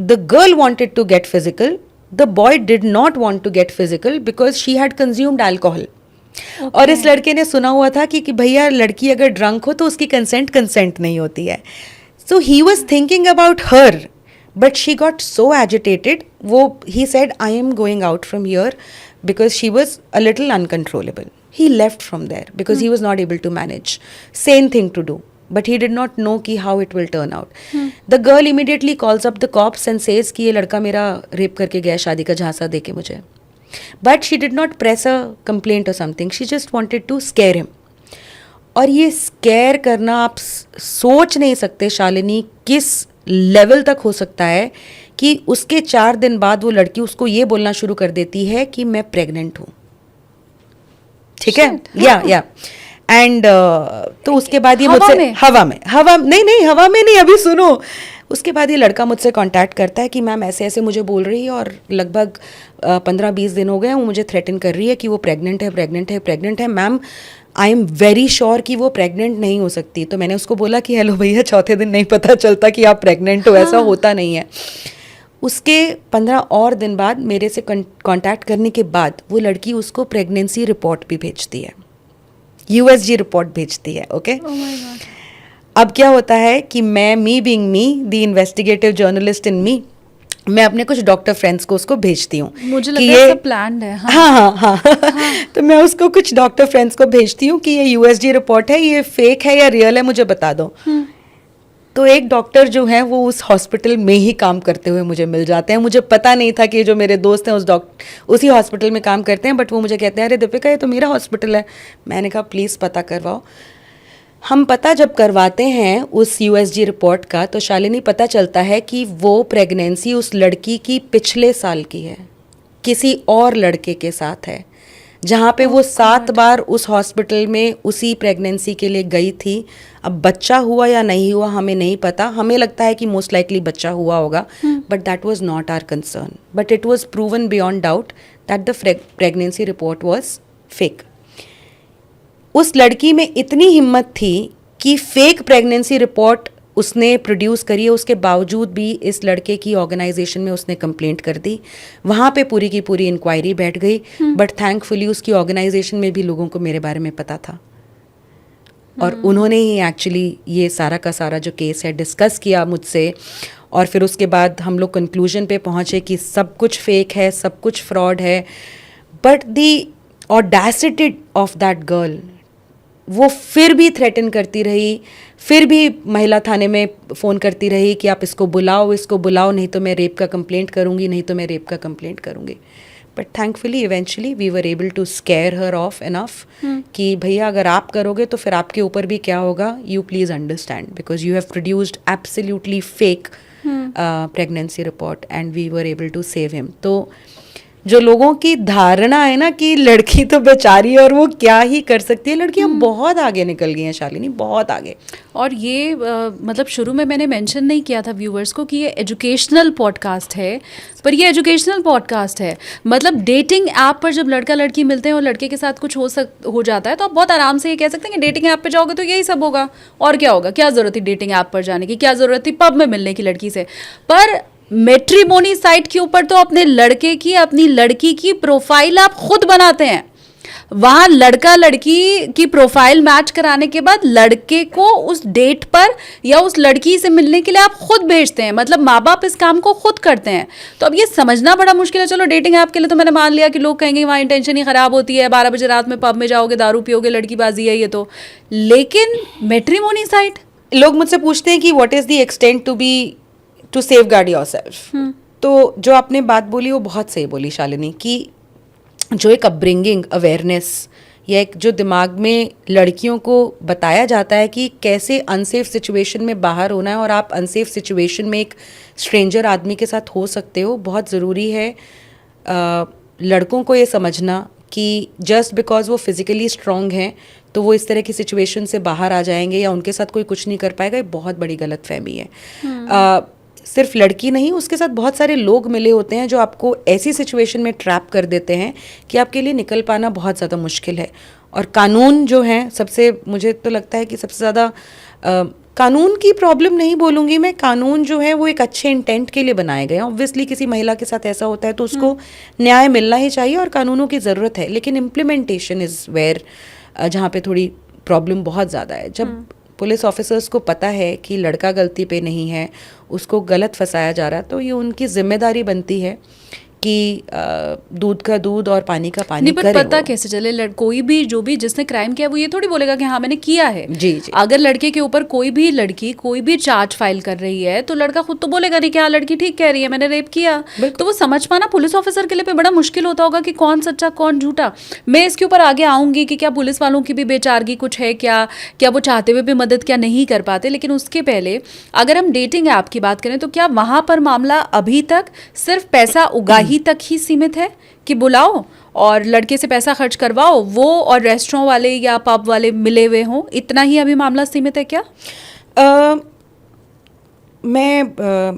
the girl wanted to get physical, the boy did not want to get physical because she had consumed alcohol. और इस लड़के ने सुना हुआ था कि भैया लड़की अगर ड्रंक हो तो उसकी कंसेंट नहीं होती है. So he was thinking about her, but she got so agitated. He said I am going out from here because she was a little uncontrollable. He left from there because he was not able to manage. Sane thing to do, but he did not know ki how it will turn out. The girl immediately calls up the cops and says कि ये लड़का मेरा rape करके गया शादी का झांसा दे के मुझे. But she did not press a complaint or something. She just wanted to scare him. और ये स्केयर करना आप सोच नहीं सकते शालिनी किस लेवल तक हो सकता है कि उसके 4 दिन बाद वो लड़की उसको ये बोलना शुरू कर देती है कि मैं प्रेग्नेंट हूँ. ठीक है, या एंड तो उसके बाद ये मुझसे हवा में नहीं, अभी सुनो. उसके बाद ये लड़का मुझसे कांटेक्ट करता है कि मैम ऐसे ऐसे मुझे बोल रही है और लगभग 15-20 दिन हो गए, वो मुझे थ्रेटन कर रही है कि वो प्रेग्नेंट है. Ma'am I am very sure कि वो प्रेग्नेंट नहीं हो सकती. तो मैंने उसको बोला कि हेलो भैया, चौथे दिन नहीं पता चलता कि आप प्रेग्नेंट हो, ऐसा होता नहीं है. उसके 15 और दिन बाद मेरे से कांटेक्ट करने के बाद वो लड़की उसको प्रेगनेंसी रिपोर्ट भी भेजती है, USG रिपोर्ट भेजती है. ओके, अब क्या होता है कि me being me, the investigative journalist in me, मैं अपने कुछ डॉक्टर फ्रेंड्स को उसको भेजती हूँ. मुझे लगता है सब प्लान्ड है. हाँ. तो मैं उसको कुछ डॉक्टर फ्रेंड्स को भेजती हूँ कि ये USG रिपोर्ट है, ये फेक है या रियल है, मुझे बता दो. तो एक डॉक्टर जो है वो उस हॉस्पिटल में ही काम करते हुए मुझे मिल जाते हैं. मुझे पता नहीं था कि जो मेरे दोस्त हैं उसी हॉस्पिटल में काम करते हैं, बट वो मुझे कहते हैं अरे दीपिका ये तो मेरा हॉस्पिटल है. मैंने कहा प्लीज़ पता करवाओ. हम पता जब करवाते हैं उस USG रिपोर्ट का, तो शालिनी पता चलता है कि वो प्रेगनेंसी उस लड़की की पिछले साल की है, किसी और लड़के के साथ है, जहाँ पे वो 7 बार उस हॉस्पिटल में उसी प्रेगनेंसी के लिए गई थी. अब बच्चा हुआ या नहीं हुआ हमें नहीं पता, हमें लगता है कि मोस्ट लाइकली बच्चा हुआ होगा, but that was not our concern. But it was proven beyond doubt that the pregnancy report was fake. उस लड़की में इतनी हिम्मत थी कि फेक प्रेगनेंसी रिपोर्ट उसने प्रोड्यूस करी है, उसके बावजूद भी इस लड़के की ऑर्गेनाइजेशन में उसने कंप्लेंट कर दी. वहाँ पे पूरी की पूरी इंक्वायरी बैठ गई, बट थैंकफुली उसकी ऑर्गेनाइजेशन में भी लोगों को मेरे बारे में पता था और उन्होंने ही एक्चुअली ये सारा का सारा जो केस है डिस्कस किया मुझसे. और फिर उसके बाद हम लोग कंक्लूजन पे पहुँचे कि सब कुछ फेक है, सब कुछ फ्रॉड है. But the audacity of that girl, वो फिर भी थ्रेटन करती रही, फिर भी महिला थाने में फ़ोन करती रही कि आप इसको बुलाओ, नहीं तो मैं रेप का कंप्लेंट करूँगी. But thankfully eventually we were able to scare her off enough कि भैया अगर आप करोगे तो फिर आपके ऊपर भी क्या होगा, you please understand, because you have produced absolutely fake pregnancy report and we were able to save him. तो जो लोगों की धारणा है ना कि लड़की तो बेचारी और वो क्या ही कर सकती है, लड़कियां बहुत आगे निकल गई हैं शालिनी, बहुत आगे. और ये मतलब शुरू में मैंने मेंशन नहीं किया था व्यूअर्स को कि ये एजुकेशनल पॉडकास्ट है, पर ये एजुकेशनल पॉडकास्ट है. मतलब डेटिंग ऐप पर जब लड़का लड़की मिलते हैं और लड़के के साथ कुछ हो जाता है तो आप बहुत आराम से ये कह सकते हैं कि डेटिंग ऐप पे जाओगे तो यही सब होगा, और क्या होगा, क्या ज़रूरत थी डेटिंग ऐप पर जाने की, क्या ज़रूरत थी पब में मिलने की लड़की से. पर मैट्रिमोनी साइट के ऊपर तो अपने लड़के की अपनी लड़की की प्रोफाइल आप खुद बनाते हैं. वहां लड़का लड़की की प्रोफाइल मैच कराने के बाद लड़के को उस डेट पर या उस लड़की से मिलने के लिए आप खुद भेजते हैं. मतलब माँ बाप इस काम को खुद करते हैं. तो अब ये समझना बड़ा मुश्किल है. चलो डेटिंग ऐप के लिए तो मैंने मान लिया कि लोग कहेंगे वहाँ इंटेंशन ही खराब होती है, 12 बजे रात में पब में जाओगे, दारू पियोगे, लड़कीबाजी है ये तो. लेकिन मैट्रिमोनी साइट, लोग मुझसे पूछते हैं कि what is the extent to safeguard yourself. तो जो आपने बात बोली वो बहुत सही बोली शालिनी, कि जो एक अपब्रिंगिंग अवेयरनेस या एक जो दिमाग में लड़कियों को बताया जाता है कि कैसे अनसेफ सिचुएशन में बाहर होना है और आप अनसेफ सिचुएशन में एक स्ट्रेंजर आदमी के साथ हो सकते हो, बहुत ज़रूरी है लड़कों को ये समझना कि जस्ट बिकॉज वो फिज़िकली स्ट्रॉन्ग हैं तो वो इस तरह की सिचुएशन से बाहर आ जाएंगे या उनके साथ कोई कुछ नहीं कर पाएगा. ये बहुत बड़ी गलतफहमी है. सिर्फ लड़की नहीं, उसके साथ बहुत सारे लोग मिले होते हैं जो आपको ऐसी सिचुएशन में ट्रैप कर देते हैं कि आपके लिए निकल पाना बहुत ज़्यादा मुश्किल है. और कानून जो है सबसे, मुझे तो लगता है कि सबसे ज़्यादा कानून की प्रॉब्लम नहीं बोलूँगी मैं, कानून जो है वो एक अच्छे इंटेंट के लिए बनाए गए हैं. ऑब्वियसली किसी महिला के साथ ऐसा होता है तो उसको न्याय मिलना ही चाहिए और कानूनों की ज़रूरत है. लेकिन इम्प्लीमेंटेशन इज़ वेयर जहाँ पे थोड़ी प्रॉब्लम बहुत ज़्यादा है. जब पुलिस ऑफिसर्स को पता है कि लड़का गलती पे नहीं है, उसको गलत फंसाया जा रहा है, तो ये उनकी जिम्मेदारी बनती है कि दूध का दूध और पानी का पानी नहीं. पर पता कैसे चले, कोई भी जो भी जिसने क्राइम किया वो ये थोड़ी बोलेगा कि हाँ मैंने किया है. जी जी. अगर लड़के के ऊपर कोई भी लड़की कोई भी चार्ज फाइल कर रही है तो लड़का खुद तो बोलेगा नहीं कि हाँ लड़की ठीक कह रही है, मैंने रेप किया. तो वो समझ पाना पुलिस ऑफिसर के लिए भी बड़ा मुश्किल होता होगा कि कौन सच्चा कौन झूठा. मैं इसके ऊपर आगे आऊंगी कि क्या पुलिस वालों की भी बेचारगी कुछ है, क्या वो चाहते हुए भी मदद क्या नहीं कर पाते. लेकिन उसके पहले अगर हम डेटिंग ऐप की बात करें तो क्या वहां पर मामला अभी तक सिर्फ पैसा उगाही तक ही सीमित है कि बुलाओ और लड़के से पैसा खर्च करवाओ, वो और रेस्टोरेंट वाले या पब वाले मिले हुए हों, इतना ही अभी मामला सीमित है क्या? मैं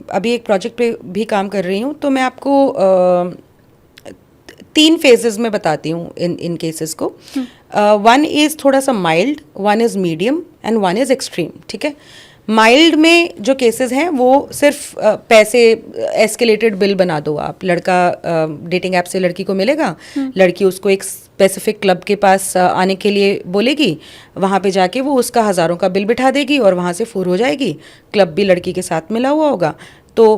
अभी एक प्रोजेक्ट पे भी काम कर रही हूँ तो मैं आपको 3 फेजेस में बताती हूँ इन केसेस को. 1 इज़ थोड़ा सा mild, 1 is medium and 1 is extreme. ठीक है. माइल्ड में जो केसेस हैं वो सिर्फ पैसे एस्केलेटेड बिल बना दो आप. लड़का डेटिंग ऐप से लड़की को मिलेगा, लड़की उसको एक स्पेसिफिक क्लब के पास आने के लिए बोलेगी, वहाँ पे जाके वो उसका हज़ारों का बिल बिठा देगी और वहाँ से फुर हो जाएगी. क्लब भी लड़की के साथ मिला हुआ होगा. तो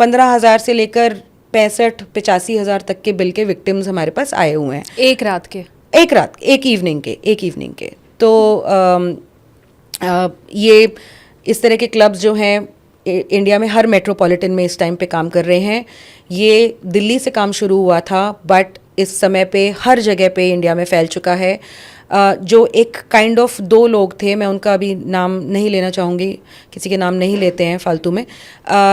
15,000 से लेकर 65-85 हज़ार तक के बिल के विक्टिम्स हमारे पास आए हुए हैं एक इवनिंग के. तो ये इस तरह के क्लब्स जो हैं इंडिया में हर मेट्रोपॉलिटन में इस टाइम पे काम कर रहे हैं. ये दिल्ली से काम शुरू हुआ था बट इस समय पे हर जगह पे इंडिया में फैल चुका है. जो एक काइंड ऑफ 2 लोग थे, मैं उनका अभी नाम नहीं लेना चाहूँगी, किसी के नाम नहीं लेते हैं फालतू में,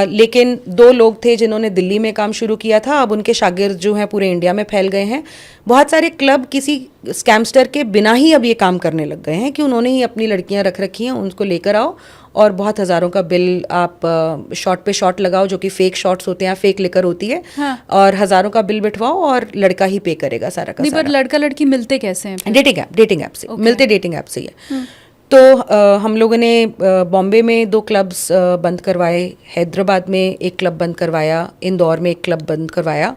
लेकिन 2 लोग थे जिन्होंने दिल्ली में काम शुरू किया था. अब उनके शागिर्द जो हैं पूरे इंडिया में फैल गए हैं. बहुत सारे क्लब किसी स्कैमस्टर के बिना ही अब ये काम करने लग गए हैं कि उन्होंने ही अपनी लड़कियां रख रखी हैं, उनको लेकर आओ और बहुत हज़ारों का बिल आप शॉट पे शॉट लगाओ, जो कि फेक शॉट्स होते हैं, फेक लिकर होती है. हाँ. और हज़ारों का बिल बिठवाओ और लड़का ही पे करेगा सारा का सारा. पर लड़का लड़की मिलते कैसे हैं? डेटिंग ऐप से मिलते, डेटिंग ऐप से ही है. तो हम लोगों ने बॉम्बे में 2 क्लब्स बंद करवाए, हैदराबाद में एक क्लब बंद करवाया, इंदौर में एक क्लब बंद करवाया.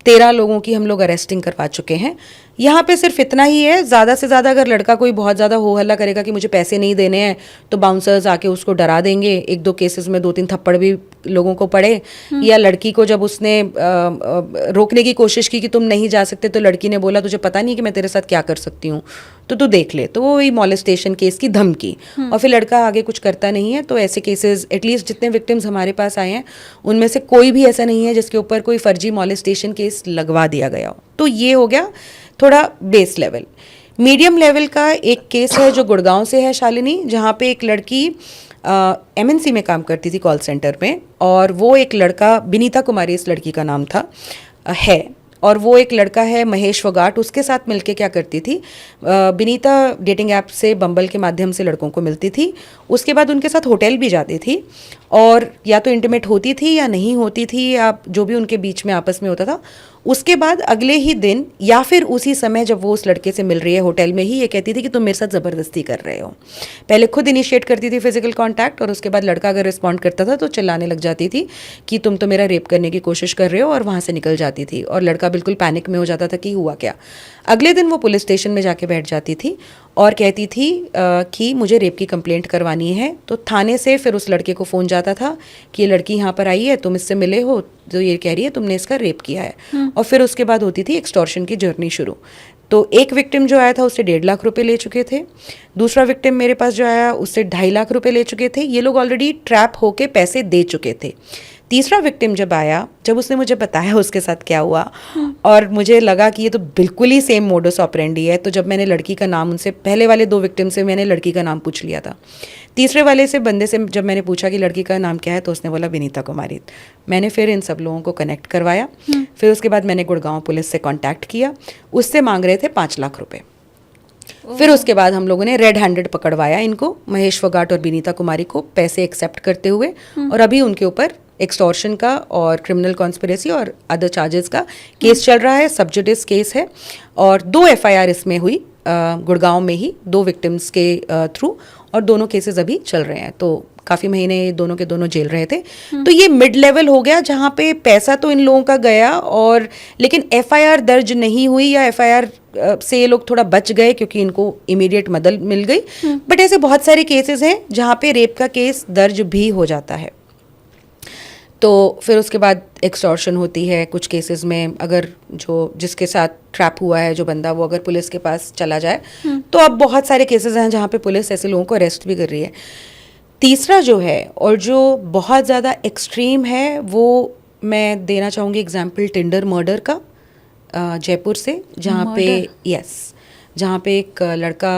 13 लोगों की हम लोग अरेस्टिंग करवा चुके हैं. यहाँ पे सिर्फ इतना ही है, ज़्यादा से ज़्यादा अगर लड़का कोई बहुत ज़्यादा हो हल्ला करेगा कि मुझे पैसे नहीं देने हैं तो बाउंसर्स आके उसको डरा देंगे. 1-2 केसेस में 2-3 थप्पड़ भी लोगों को पड़े. या लड़की को जब उसने रोकने की कोशिश की कि तुम नहीं जा सकते तो लड़की ने बोला तुझे पता नहीं कि मैं तेरे साथ क्या कर सकती हूँ, तो तू देख ले. तो वो वही मॉलेस्टेशन केस की धमकी. और फिर लड़का आगे कुछ करता नहीं है. तो ऐसे केसेस एटलीस्ट जितने विक्टिम्स हमारे पास आए हैं उनमें से कोई भी ऐसा नहीं है जिसके ऊपर कोई फर्जी मॉलेस्टेशन केस लगवा दिया गया हो. तो ये हो गया थोड़ा बेस लेवल. मीडियम लेवल का एक केस है जो गुड़गांव से है शालिनी, जहाँ पे एक लड़की MNC में काम करती थी कॉल सेंटर में, और वो एक लड़का, विनीता कुमारी इस लड़की का नाम था, है, और वो एक लड़का है महेश फोगाट, उसके साथ मिलके क्या करती थी, विनीता डेटिंग ऐप से, बम्बल के माध्यम से लड़कों को मिलती थी, उसके बाद उनके साथ होटल भी जाती थी, और या तो इंटीमेट होती थी या नहीं होती थी, या जो भी उनके बीच में आपस में होता था, उसके बाद अगले ही दिन या फिर उसी समय जब वो उस लड़के से मिल रही है होटल में ही, ये कहती थी कि तुम मेरे साथ ज़बरदस्ती कर रहे हो। पहले खुद इनिशिएट करती थी फिजिकल कांटेक्ट, और उसके बाद लड़का अगर रिस्पॉन्ड करता था तो चिल्लाने लग जाती थी कि तुम तो मेरा रेप करने की कोशिश कर रहे हो, और वहाँ से निकल जाती थी, और लड़का बिल्कुल पैनिक में हो जाता था कि हुआ क्या। अगले दिन वो पुलिस स्टेशन में जाके बैठ जाती थी और कहती थी कि मुझे रेप की कंप्लेंट करवानी है। तो थाने से फिर उस लड़के को फ़ोन जाता था कि ये लड़की यहाँ पर आई है, तुम इससे मिले हो, जो ये कह रही है तुमने इसका रेप किया है। और फिर उसके बाद होती थी एक्सटॉर्शन की जर्नी शुरू। तो एक विक्टिम जो आया था उससे 1.5 लाख रुपए ले चुके थे, दूसरा विक्टिम मेरे पास जो आया उससे 2.5 लाख रुपए ले चुके थे। ये लोग ऑलरेडी ट्रैप होके पैसे दे चुके थे। तीसरा विक्टिम जब आया, जब उसने मुझे बताया उसके साथ क्या हुआ, और मुझे लगा कि ये तो बिल्कुल ही सेम मोडस ऑपरेंडी है, तो जब मैंने लड़की का नाम, उनसे पहले वाले 2 विक्टिम से मैंने लड़की का नाम पूछ लिया था, तीसरे वाले से बंदे से जब मैंने पूछा कि लड़की का नाम क्या है, तो उसने बोला विनीता कुमारी। मैंने फिर इन सब लोगों को कनेक्ट करवाया। फिर उसके बाद मैंने गुड़गांव पुलिस से कॉन्टैक्ट किया, उससे मांग रहे थे 5 लाख रुपए। फिर उसके बाद हम लोगों ने रेड हैंडेड पकड़वाया इनको, महेश फोगाट और विनीता कुमारी को, पैसे एक्सेप्ट करते हुए, और अभी उनके ऊपर एक्सटॉर्शन का और क्रिमिनल कॉन्स्पिरेसी और अदर चार्जेस का केस चल रहा है। सब जुडिस केस है, और 2 FIR इसमें हुई गुड़गांव में ही 2 विक्टिम्स के थ्रू, और दोनों केसेस अभी चल रहे हैं। तो काफ़ी महीने दोनों के दोनों जेल रहे थे। तो ये मिड लेवल हो गया जहाँ पे पैसा तो इन लोगों का गया, और लेकिन FIR दर्ज नहीं हुई, या FIR से ये लोग थोड़ा बच गए क्योंकि इनको इमीडिएट मदद मिल गई। बट ऐसे बहुत सारे केसेस हैं जहाँ पे रेप का केस दर्ज भी हो जाता है। तो फिर उसके बाद एक्सटॉर्शन होती है कुछ केसेस में। अगर जो जिसके साथ ट्रैप हुआ है जो बंदा, वो अगर पुलिस के पास चला जाए, तो अब बहुत सारे केसेस हैं जहाँ पे पुलिस ऐसे लोगों को अरेस्ट भी कर रही है। तीसरा जो है, और जो बहुत ज़्यादा एक्सट्रीम है, वो मैं देना चाहूँगी एग्जाम्पल टिंडर मर्डर का, जयपुर से, जहाँ पे जहाँ पे एक लड़का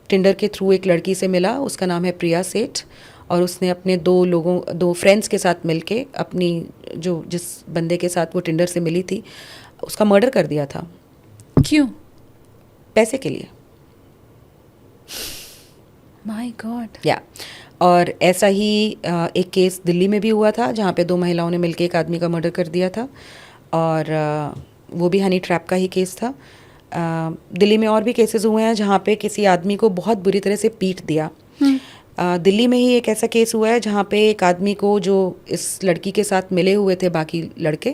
टिंडर के थ्रू एक लड़की से मिला, उसका नाम है प्रिया सेठ, और उसने अपने 2 फ्रेंड्स के साथ मिलके अपनी जिस बंदे के साथ वो टिंडर से मिली थी उसका मर्डर कर दिया था। क्यों? पैसे के लिए। My God. या और ऐसा ही एक केस दिल्ली में भी हुआ था जहाँ पे 2 महिलाओं ने मिलके एक आदमी का मर्डर कर दिया था, और वो भी हनी ट्रैप का ही केस था। दिल्ली में और भी केसेस हुए हैं जहाँ पे किसी आदमी को बहुत बुरी तरह से पीट दिया। दिल्ली में ही एक ऐसा केस हुआ है जहाँ पे एक आदमी को, जो इस लड़की के साथ मिले हुए थे बाकी लड़के,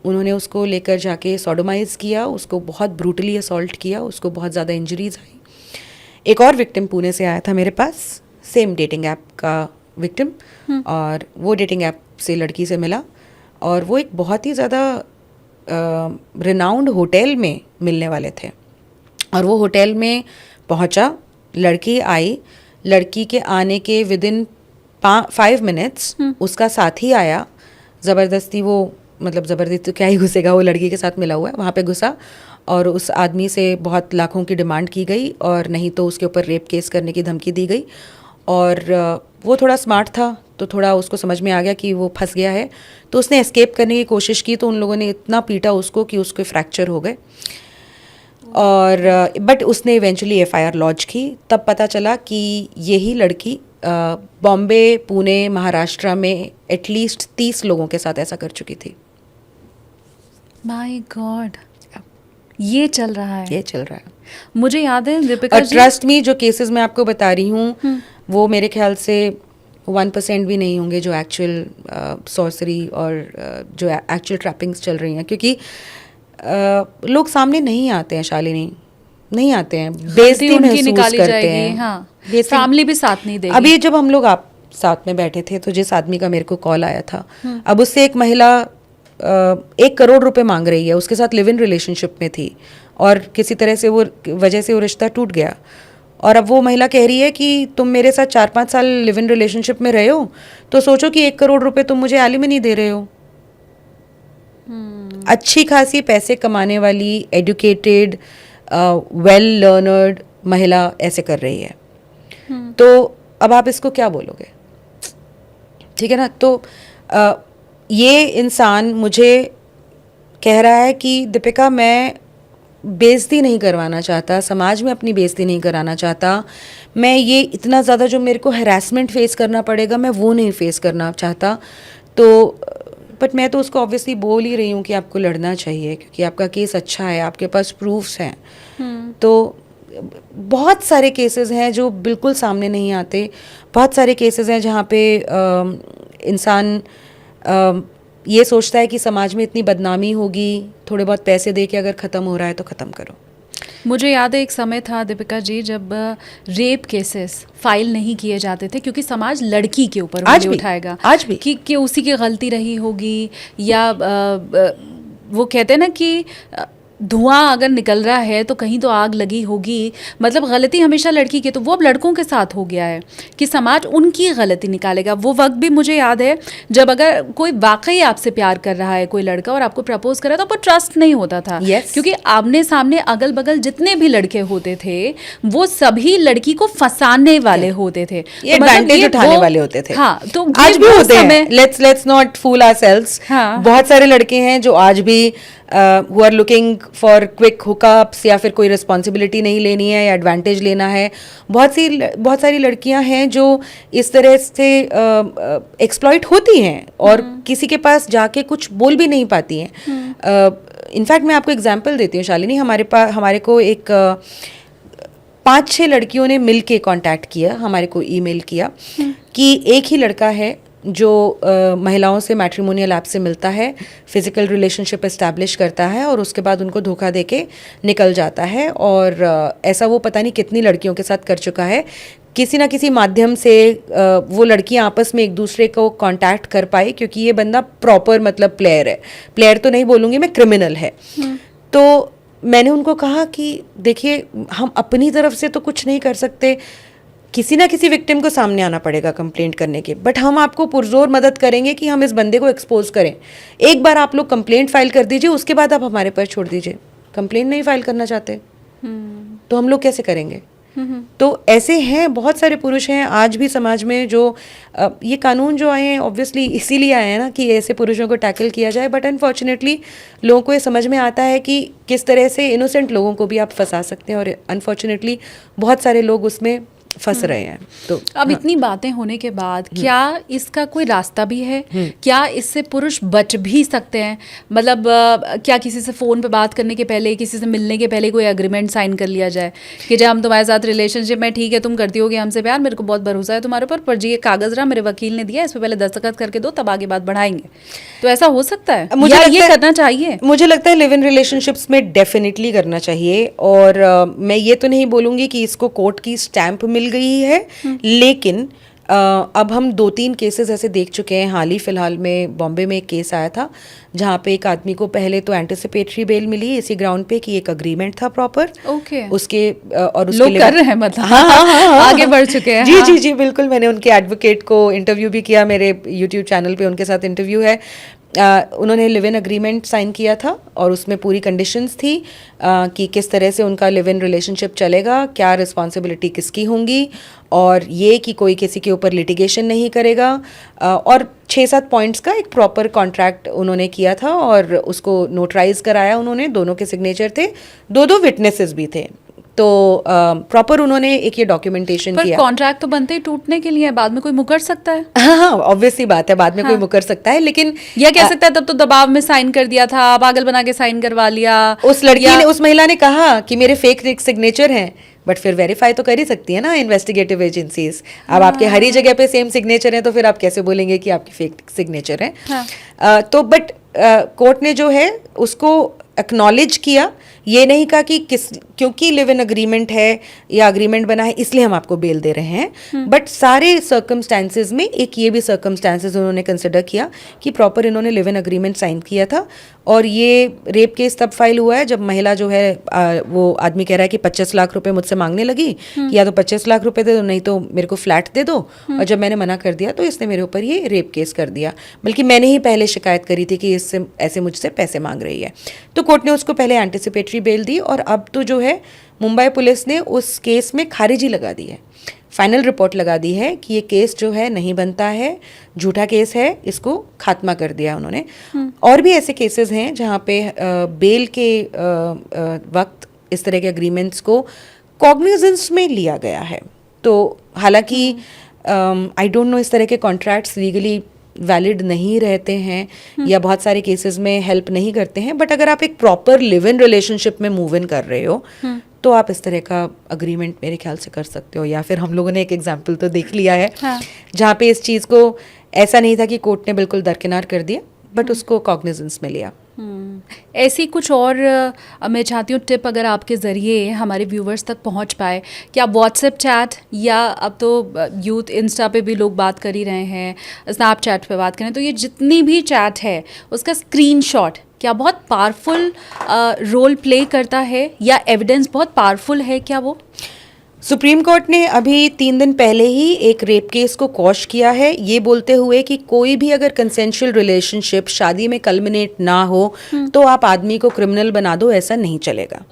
उन्होंने उसको लेकर जाके सोडोमाइज़ किया, उसको बहुत ब्रूटली असॉल्ट किया, उसको बहुत ज़्यादा इंजरीज आई। एक और विक्टिम पुणे से आया था मेरे पास, सेम डेटिंग ऐप का विक्टिम, और वो डेटिंग ऐप से लड़की से मिला, और वो एक बहुत ही ज़्यादा रिनाउंड होटल में मिलने वाले थे, और वो होटल में पहुंचा, लड़की आई, लड़की के आने के विदिन 5 मिनट्स उसका साथी आया, ज़बरदस्ती वो, मतलब ज़बरदस्ती तो क्या ही घुसेगा, वो लड़की के साथ मिला हुआ है, वहाँ पे घुसा, और उस आदमी से बहुत लाखों की डिमांड की गई, और नहीं तो उसके ऊपर रेप केस करने की धमकी दी गई। और वो थोड़ा स्मार्ट था, तो थोड़ा उसको समझ में आ गया कि वो फंस गया है, तो उसने एस्केप करने की कोशिश की, तो उन लोगों ने इतना पीटा उसको कि उसके फ्रैक्चर हो गए, और बट उसने इवेंचुअली FIR लॉन्च की। तब पता चला कि यही लड़की बॉम्बे, पुणे, महाराष्ट्र में एटलीस्ट 30 लोगों के साथ ऐसा कर चुकी थी। माय गॉड, ये चल रहा है। ये चल रहा है। मुझे याद है दीपिका और जी, ट्रस्ट मी, जो केसेस मैं आपको बता रही हूँ वो मेरे ख्याल से 1% भी नहीं होंगे जो एक्चुअल सॉर्सरी और जो एक्चुअल ट्रैपिंग्स चल रही हैं, क्योंकि लोग सामने नहीं आते हैं, शालिनी, नहीं आते हैं, बेइज्जती महसूस करते हैं। हाँ, फैमिली भी साथ नहीं देगी। अभी जब हम लोग आप साथ में बैठे थे, तो जिस आदमी का मेरे को कॉल आया था, अब उससे एक महिला 1 करोड़ रुपए मांग रही है, उसके साथ लिव इन रिलेशनशिप में थी, और किसी तरह से वो वजह से वो रिश्ता टूट गया, और अब वो महिला कह रही है कि तुम मेरे साथ 4-5 साल लिव इन रिलेशनशिप में रहे हो, तो सोचो कि 1 करोड़ रुपए तुम मुझे एलिमनी दे रहे हो। अच्छी खासी पैसे कमाने वाली, एडुकेटेड, वेल लर्नर्ड महिला ऐसे कर रही है। तो अब आप इसको क्या बोलोगे? ठीक है ना। तो ये इंसान मुझे कह रहा है कि दीपिका मैं बेइज्जती नहीं करवाना चाहता, समाज में अपनी बेइज्जती नहीं कराना चाहता, मैं ये इतना ज़्यादा जो मेरे को हैरेसमेंट फेस करना पड़ेगा मैं वो नहीं फेस करना चाहता। तो बट मैं तो उसको ऑब्वियसली बोल ही रही हूँ कि आपको लड़ना चाहिए क्योंकि आपका केस अच्छा है, आपके पास प्रूफ्स हैं। तो बहुत सारे केसेस हैं जो बिल्कुल सामने नहीं आते, बहुत सारे केसेस हैं जहाँ पे इंसान ये सोचता है कि समाज में इतनी बदनामी होगी, थोड़े बहुत पैसे दे के अगर ख़त्म हो रहा है तो ख़त्म करो। मुझे याद है एक समय था दीपिका जी जब रेप केसेस फाइल नहीं किए जाते थे क्योंकि समाज लड़की के ऊपर आज उंगली भी, उठाएगा आज भी। कि उसी की गलती रही होगी या वो कहते हैं ना कि धुआं अगर निकल रहा है तो कहीं तो आग लगी होगी, मतलब गलती हमेशा लड़की की। तो वो अब लड़कों के साथ हो गया है कि समाज उनकी गलती निकालेगा। वो वक्त भी मुझे याद है जब अगर कोई वाकई आपसे प्यार कर रहा है कोई लड़का और आपको प्रपोज कर रहा है तो आपको ट्रस्ट नहीं होता था। Yes. क्योंकि आमने सामने अगल बगल जितने भी लड़के होते थे वो सभी लड़की को फंसाने वाले होते थे, ये तो मतलब एडवांटेज उठाने वाले होते थे। हाँ, तो आज भी होते हैं। Let's not fool ourselves. हाँ। बहुत सारे लड़के हैं जो आज भी who are looking for quick hookups या फिर कोई रिस्पॉन्सिबिलिटी नहीं लेनी है या एडवांटेज लेना है। बहुत सारी लड़कियां हैं जो इस तरह से एक्सप्लॉइट होती हैं और किसी के पास जाके कुछ बोल भी नहीं पाती हैं। इनफैक्ट मैं आपको एग्जांपल देती हूँ शालिनी, हमारे को एक 5-6 लड़कियों ने मिल के कॉन्टैक्ट किया, हमारे को ईमेल किया कि एक ही लड़का है जो महिलाओं से मैट्रिमोनियल ऐप से मिलता है, फिजिकल रिलेशनशिप इस्टेब्लिश करता है और उसके बाद उनको धोखा देके निकल जाता है। और ऐसा वो पता नहीं कितनी लड़कियों के साथ कर चुका है। किसी ना किसी माध्यम से वो लड़कियां आपस में एक दूसरे को कांटेक्ट कर पाई क्योंकि ये बंदा प्रॉपर मतलब प्लेयर है, प्लेयर तो नहीं बोलूँगी मैं, क्रिमिनल है। तो मैंने उनको कहा कि देखिए हम अपनी तरफ से तो कुछ नहीं कर सकते, किसी ना किसी विक्टिम को सामने आना पड़ेगा कंप्लेंट करने के, बट हम आपको पुरजोर मदद करेंगे कि हम इस बंदे को एक्सपोज करें। एक बार आप लोग कंप्लेंट फाइल कर दीजिए, उसके बाद आप हमारे पर छोड़ दीजिए। कंप्लेंट नहीं फाइल करना चाहते तो हम लोग कैसे करेंगे? तो ऐसे हैं, बहुत सारे पुरुष हैं आज भी समाज में जो ये कानून जो आए हैं ऑब्वियसली इसीलिए आए हैं ना कि ऐसे पुरुषों को टैकल किया जाए, बट अनफॉर्चुनेटली लोगों को ये समझ में आता है कि किस तरह से इनोसेंट लोगों को भी आप फंसा सकते हैं और अनफॉर्चुनेटली बहुत सारे लोग उसमें फंस रहे हैं। तो अब इतनी बातें होने के बाद क्या इसका कोई रास्ता भी है? क्या इससे पुरुष बच भी सकते हैं? मतलब क्या किसी से फ़ोन पे बात करने के पहले, किसी से मिलने के पहले कोई एग्रीमेंट साइन कर लिया जाए कि जब हम तुम्हारे साथ रिलेशनशिप में, ठीक है तुम करती होगी हमसे प्यार, मेरे को बहुत भरोसा है तुम्हारे ऊपर, पर जी ये कागज़ रहा मेरे वकील ने दिया, इस पर पहले दस्तखत करके दो तब आगे बात बढ़ाएंगे। तो ऐसा हो सकता है? मुझे या लगता ये है- करना चाहिए? मुझे लगता है लिव इन रिलेशनशिप्स में डेफिनेटली करना चाहिए। और मैं ये तो नहीं बोलूँगी कि इसको कोर्ट की स्टैंप मिल गई है, लेकिन अब हम 2-3 केसेस ऐसे देख चुके हैं। हाल ही फिलहाल में बॉम्बे में एक केस आया था जहाँ पे एक आदमी को पहले तो एंटिसिपेटरी बेल मिली इसी ग्राउंड पे कि एक अग्रीमेंट था प्रॉपर ओके, उसके और उसके लोग लिए कर रहे हैं मतलब हाँ, आगे बढ़ चुके हैं। जी हाँ। जी जी बिल्कुल। मैंने उनके एडवोकेट को इंटरव्यू भी किया, मेरे यूट्यूब चैनल पे उनके साथ इंटरव्यू है। उन्होंने लिव इन अग्रीमेंट साइन किया था और उसमें पूरी कंडीशंस थी कि किस तरह से उनका लिव इन रिलेशनशिप चलेगा, क्या रिस्पॉन्सिबिलिटी किसकी होंगी और ये कि कोई किसी के ऊपर लिटिगेशन नहीं करेगा। और 6-7 पॉइंट्स का एक प्रॉपर कॉन्ट्रैक्ट उन्होंने किया था और उसको नोटराइज कराया उन्होंने, दोनों के सिग्नेचर थे, 2 विटनेसेस भी थे। तो प्रॉपर उन्होंने एक ये डॉक्यूमेंटेशन पर किया। कॉन्ट्रैक्ट तो बनते ही टूटने के लिए है, बाद में कोई मुकर सकता है। हाँ ऑब्वियसली बात है, बाद में कोई मुकर सकता है, लेकिन यह कह सकता है तब तो दबाव में साइन कर दिया था, पागल बना के साइन करवा लिया। उस लड़की ने, उस महिला ने कहा कि मेरे फेक सिग्नेचर हैं, बट फिर वेरीफाई तो कर ही सकती है ना इन्वेस्टिगेटिव एजेंसीज। अब आपके हर ही जगह पे सेम सिग्नेचर है तो फिर आप कैसे बोलेंगे कि आपकी फेक सिग्नेचर है? हाँ। तो बट कोर्ट ने जो है उसको एक्नॉलेज किया, ये नहीं कहा कि क्योंकि लिव इन अग्रीमेंट है या अग्रीमेंट बना है इसलिए हम आपको बेल दे रहे हैं, बट सारे सर्कमस्टांसेस में एक ये भी सर्कमस्टांसेस उन्होंने कंसिडर किया कि प्रॉपर इन्होंने लिव इन अग्रीमेंट साइन किया था। और ये रेप केस तब फाइल हुआ है जब महिला जो है वो आदमी कह रहा है कि 25 लाख रुपए मुझसे मांगने लगी कि या तो 25 लाख रुपए दे दो नहीं तो मेरे को फ्लैट दे दो। और जब मैंने मना कर दिया तो इसने मेरे ऊपर ये रेप केस कर दिया, बल्कि मैंने ही पहले शिकायत करी थी कि इससे ऐसे मुझसे पैसे मांग रही है। तो कोर्ट ने उसको पहले एंटिसिपेटरी बेल दी और अब तो जो है मुंबई पुलिस ने उस केस में खारिजी लगा दी है। फाइनल रिपोर्ट लगा दी है कि ये केस जो है नहीं बनता है, झूठा केस है, इसको खात्मा कर दिया उन्होंने। और भी ऐसे केसेस हैं जहाँ पे बेल के वक्त इस तरह के एग्रीमेंट्स को कॉग्निजेंस में लिया गया है। तो हालांकि आई डोंट नो इस तरह के कॉन्ट्रैक्ट्स लीगली वैलिड नहीं रहते हैं या बहुत सारे केसेस में हेल्प नहीं करते हैं, बट अगर आप एक प्रॉपर लिव इन रिलेशनशिप में मूव इन कर रहे हो तो आप इस तरह का अग्रीमेंट मेरे ख्याल से कर सकते हो। या फिर हम लोगों ने एक एग्जाम्पल तो देख लिया है जहाँ पे इस चीज़ को ऐसा नहीं था कि कोर्ट ने बिल्कुल दरकिनार कर दिया, बट उसको कॉग्निजेंस में लिया। ऐसी कुछ और मैं चाहती हूँ टिप अगर आपके ज़रिए हमारे व्यूवर्स तक पहुँच पाए कि आप व्हाट्सएप चैट या अब तो यूथ इंस्टा पे भी लोग बात कर ही रहे हैं, स्नैपचैट पे बात करें, तो ये जितनी भी चैट है उसका स्क्रीनशॉट क्या बहुत पावरफुल रोल प्ले करता है या एविडेंस बहुत पावरफुल है क्या वो? सुप्रीम कोर्ट ने अभी 3 दिन पहले ही एक रेप केस को क्वॉश किया है, ये बोलते हुए कि कोई भी अगर कंसेंशुअल रिलेशनशिप शादी में कल्मिनेट ना हो तो आप आदमी को क्रिमिनल बना दो, ऐसा नहीं चलेगा।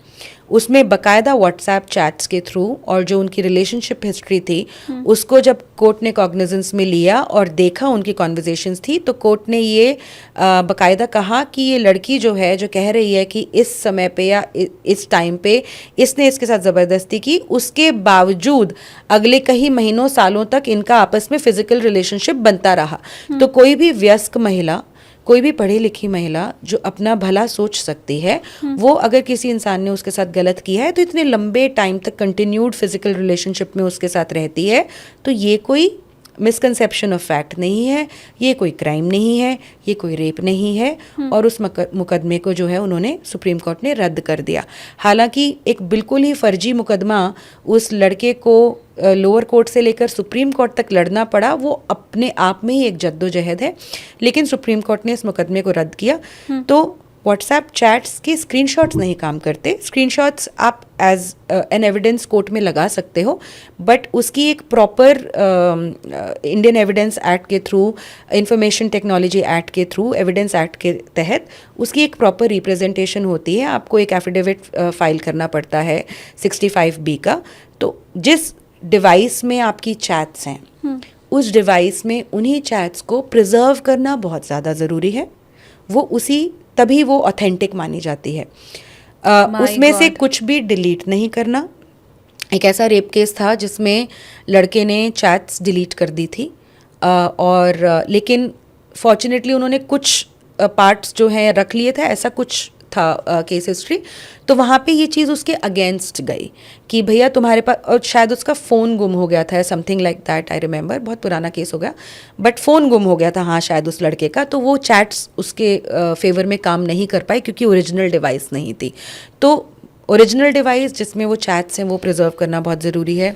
उसमें बकायदा व्हाट्सएप चैट्स के थ्रू और जो उनकी रिलेशनशिप हिस्ट्री थी उसको जब कोर्ट ने कॉग्निजेंस में लिया और देखा उनकी कॉन्वर्जेशंस थी, तो कोर्ट ने ये बकायदा कहा कि ये लड़की जो है जो कह रही है कि इस समय पे या इस टाइम पे इसने इसके साथ ज़बरदस्ती की, उसके बावजूद अगले कई महीनों सालों तक इनका आपस में फिजिकल रिलेशनशिप बनता रहा। तो कोई भी वयस्क महिला, कोई भी पढ़ी लिखी महिला जो अपना भला सोच सकती है, वो अगर किसी इंसान ने उसके साथ गलत किया है तो इतने लंबे टाइम तक कंटिन्यूड फिजिकल रिलेशनशिप में उसके साथ रहती है, तो ये कोई मिसकंसेप्शन ऑफ फैक्ट नहीं है, ये कोई क्राइम नहीं है, ये कोई रेप नहीं है। और उस मुकदमे को जो है उन्होंने सुप्रीम कोर्ट ने रद्द कर दिया। हालांकि एक बिल्कुल ही फर्जी मुकदमा उस लड़के को लोअर कोर्ट से लेकर सुप्रीम कोर्ट तक लड़ना पड़ा, वो अपने आप में ही एक जद्दोजहद है, लेकिन सुप्रीम कोर्ट ने इस मुकदमे को रद्द किया। तो व्हाट्सएप चैट्स के स्क्रीनशॉट्स नहीं काम करते। स्क्रीनशॉट्स आप एज एन एविडेंस कोर्ट में लगा सकते हो, बट उसकी एक प्रॉपर इंडियन एविडेंस एक्ट के थ्रू, इंफॉर्मेशन टेक्नोलॉजी एक्ट के थ्रू, एविडेंस एक्ट के तहत उसकी एक प्रॉपर रिप्रेजेंटेशन होती है। आपको एक एफिडेविट फाइल करना पड़ता है 65B का। तो जिस डिवाइस में आपकी चैट्स हैं उस डिवाइस में उन्हीं चैट्स को प्रिजर्व करना बहुत ज़्यादा ज़रूरी है। वो तभी वो ऑथेंटिक मानी जाती है। उसमें से कुछ भी डिलीट नहीं करना। एक ऐसा रेप केस था जिसमें लड़के ने चैट्स डिलीट कर दी थी और लेकिन फॉर्चुनेटली उन्होंने कुछ पार्ट्स जो हैं रख लिए थे, ऐसा कुछ था केस हिस्ट्री। तो वहाँ पे ये चीज़ उसके अगेंस्ट गई कि भैया तुम्हारे पास, और शायद उसका फ़ोन गुम हो गया था, something like that, I remember, बहुत पुराना केस हो गया, बट फ़ोन गुम हो गया था हाँ शायद उस लड़के का। तो वो चैट्स उसके फेवर में काम नहीं कर पाई क्योंकि ओरिजिनल डिवाइस नहीं थी। तो ओरिजिनल डिवाइस जिसमें वो चैट्स हैं वो प्रिजर्व करना बहुत ज़रूरी है।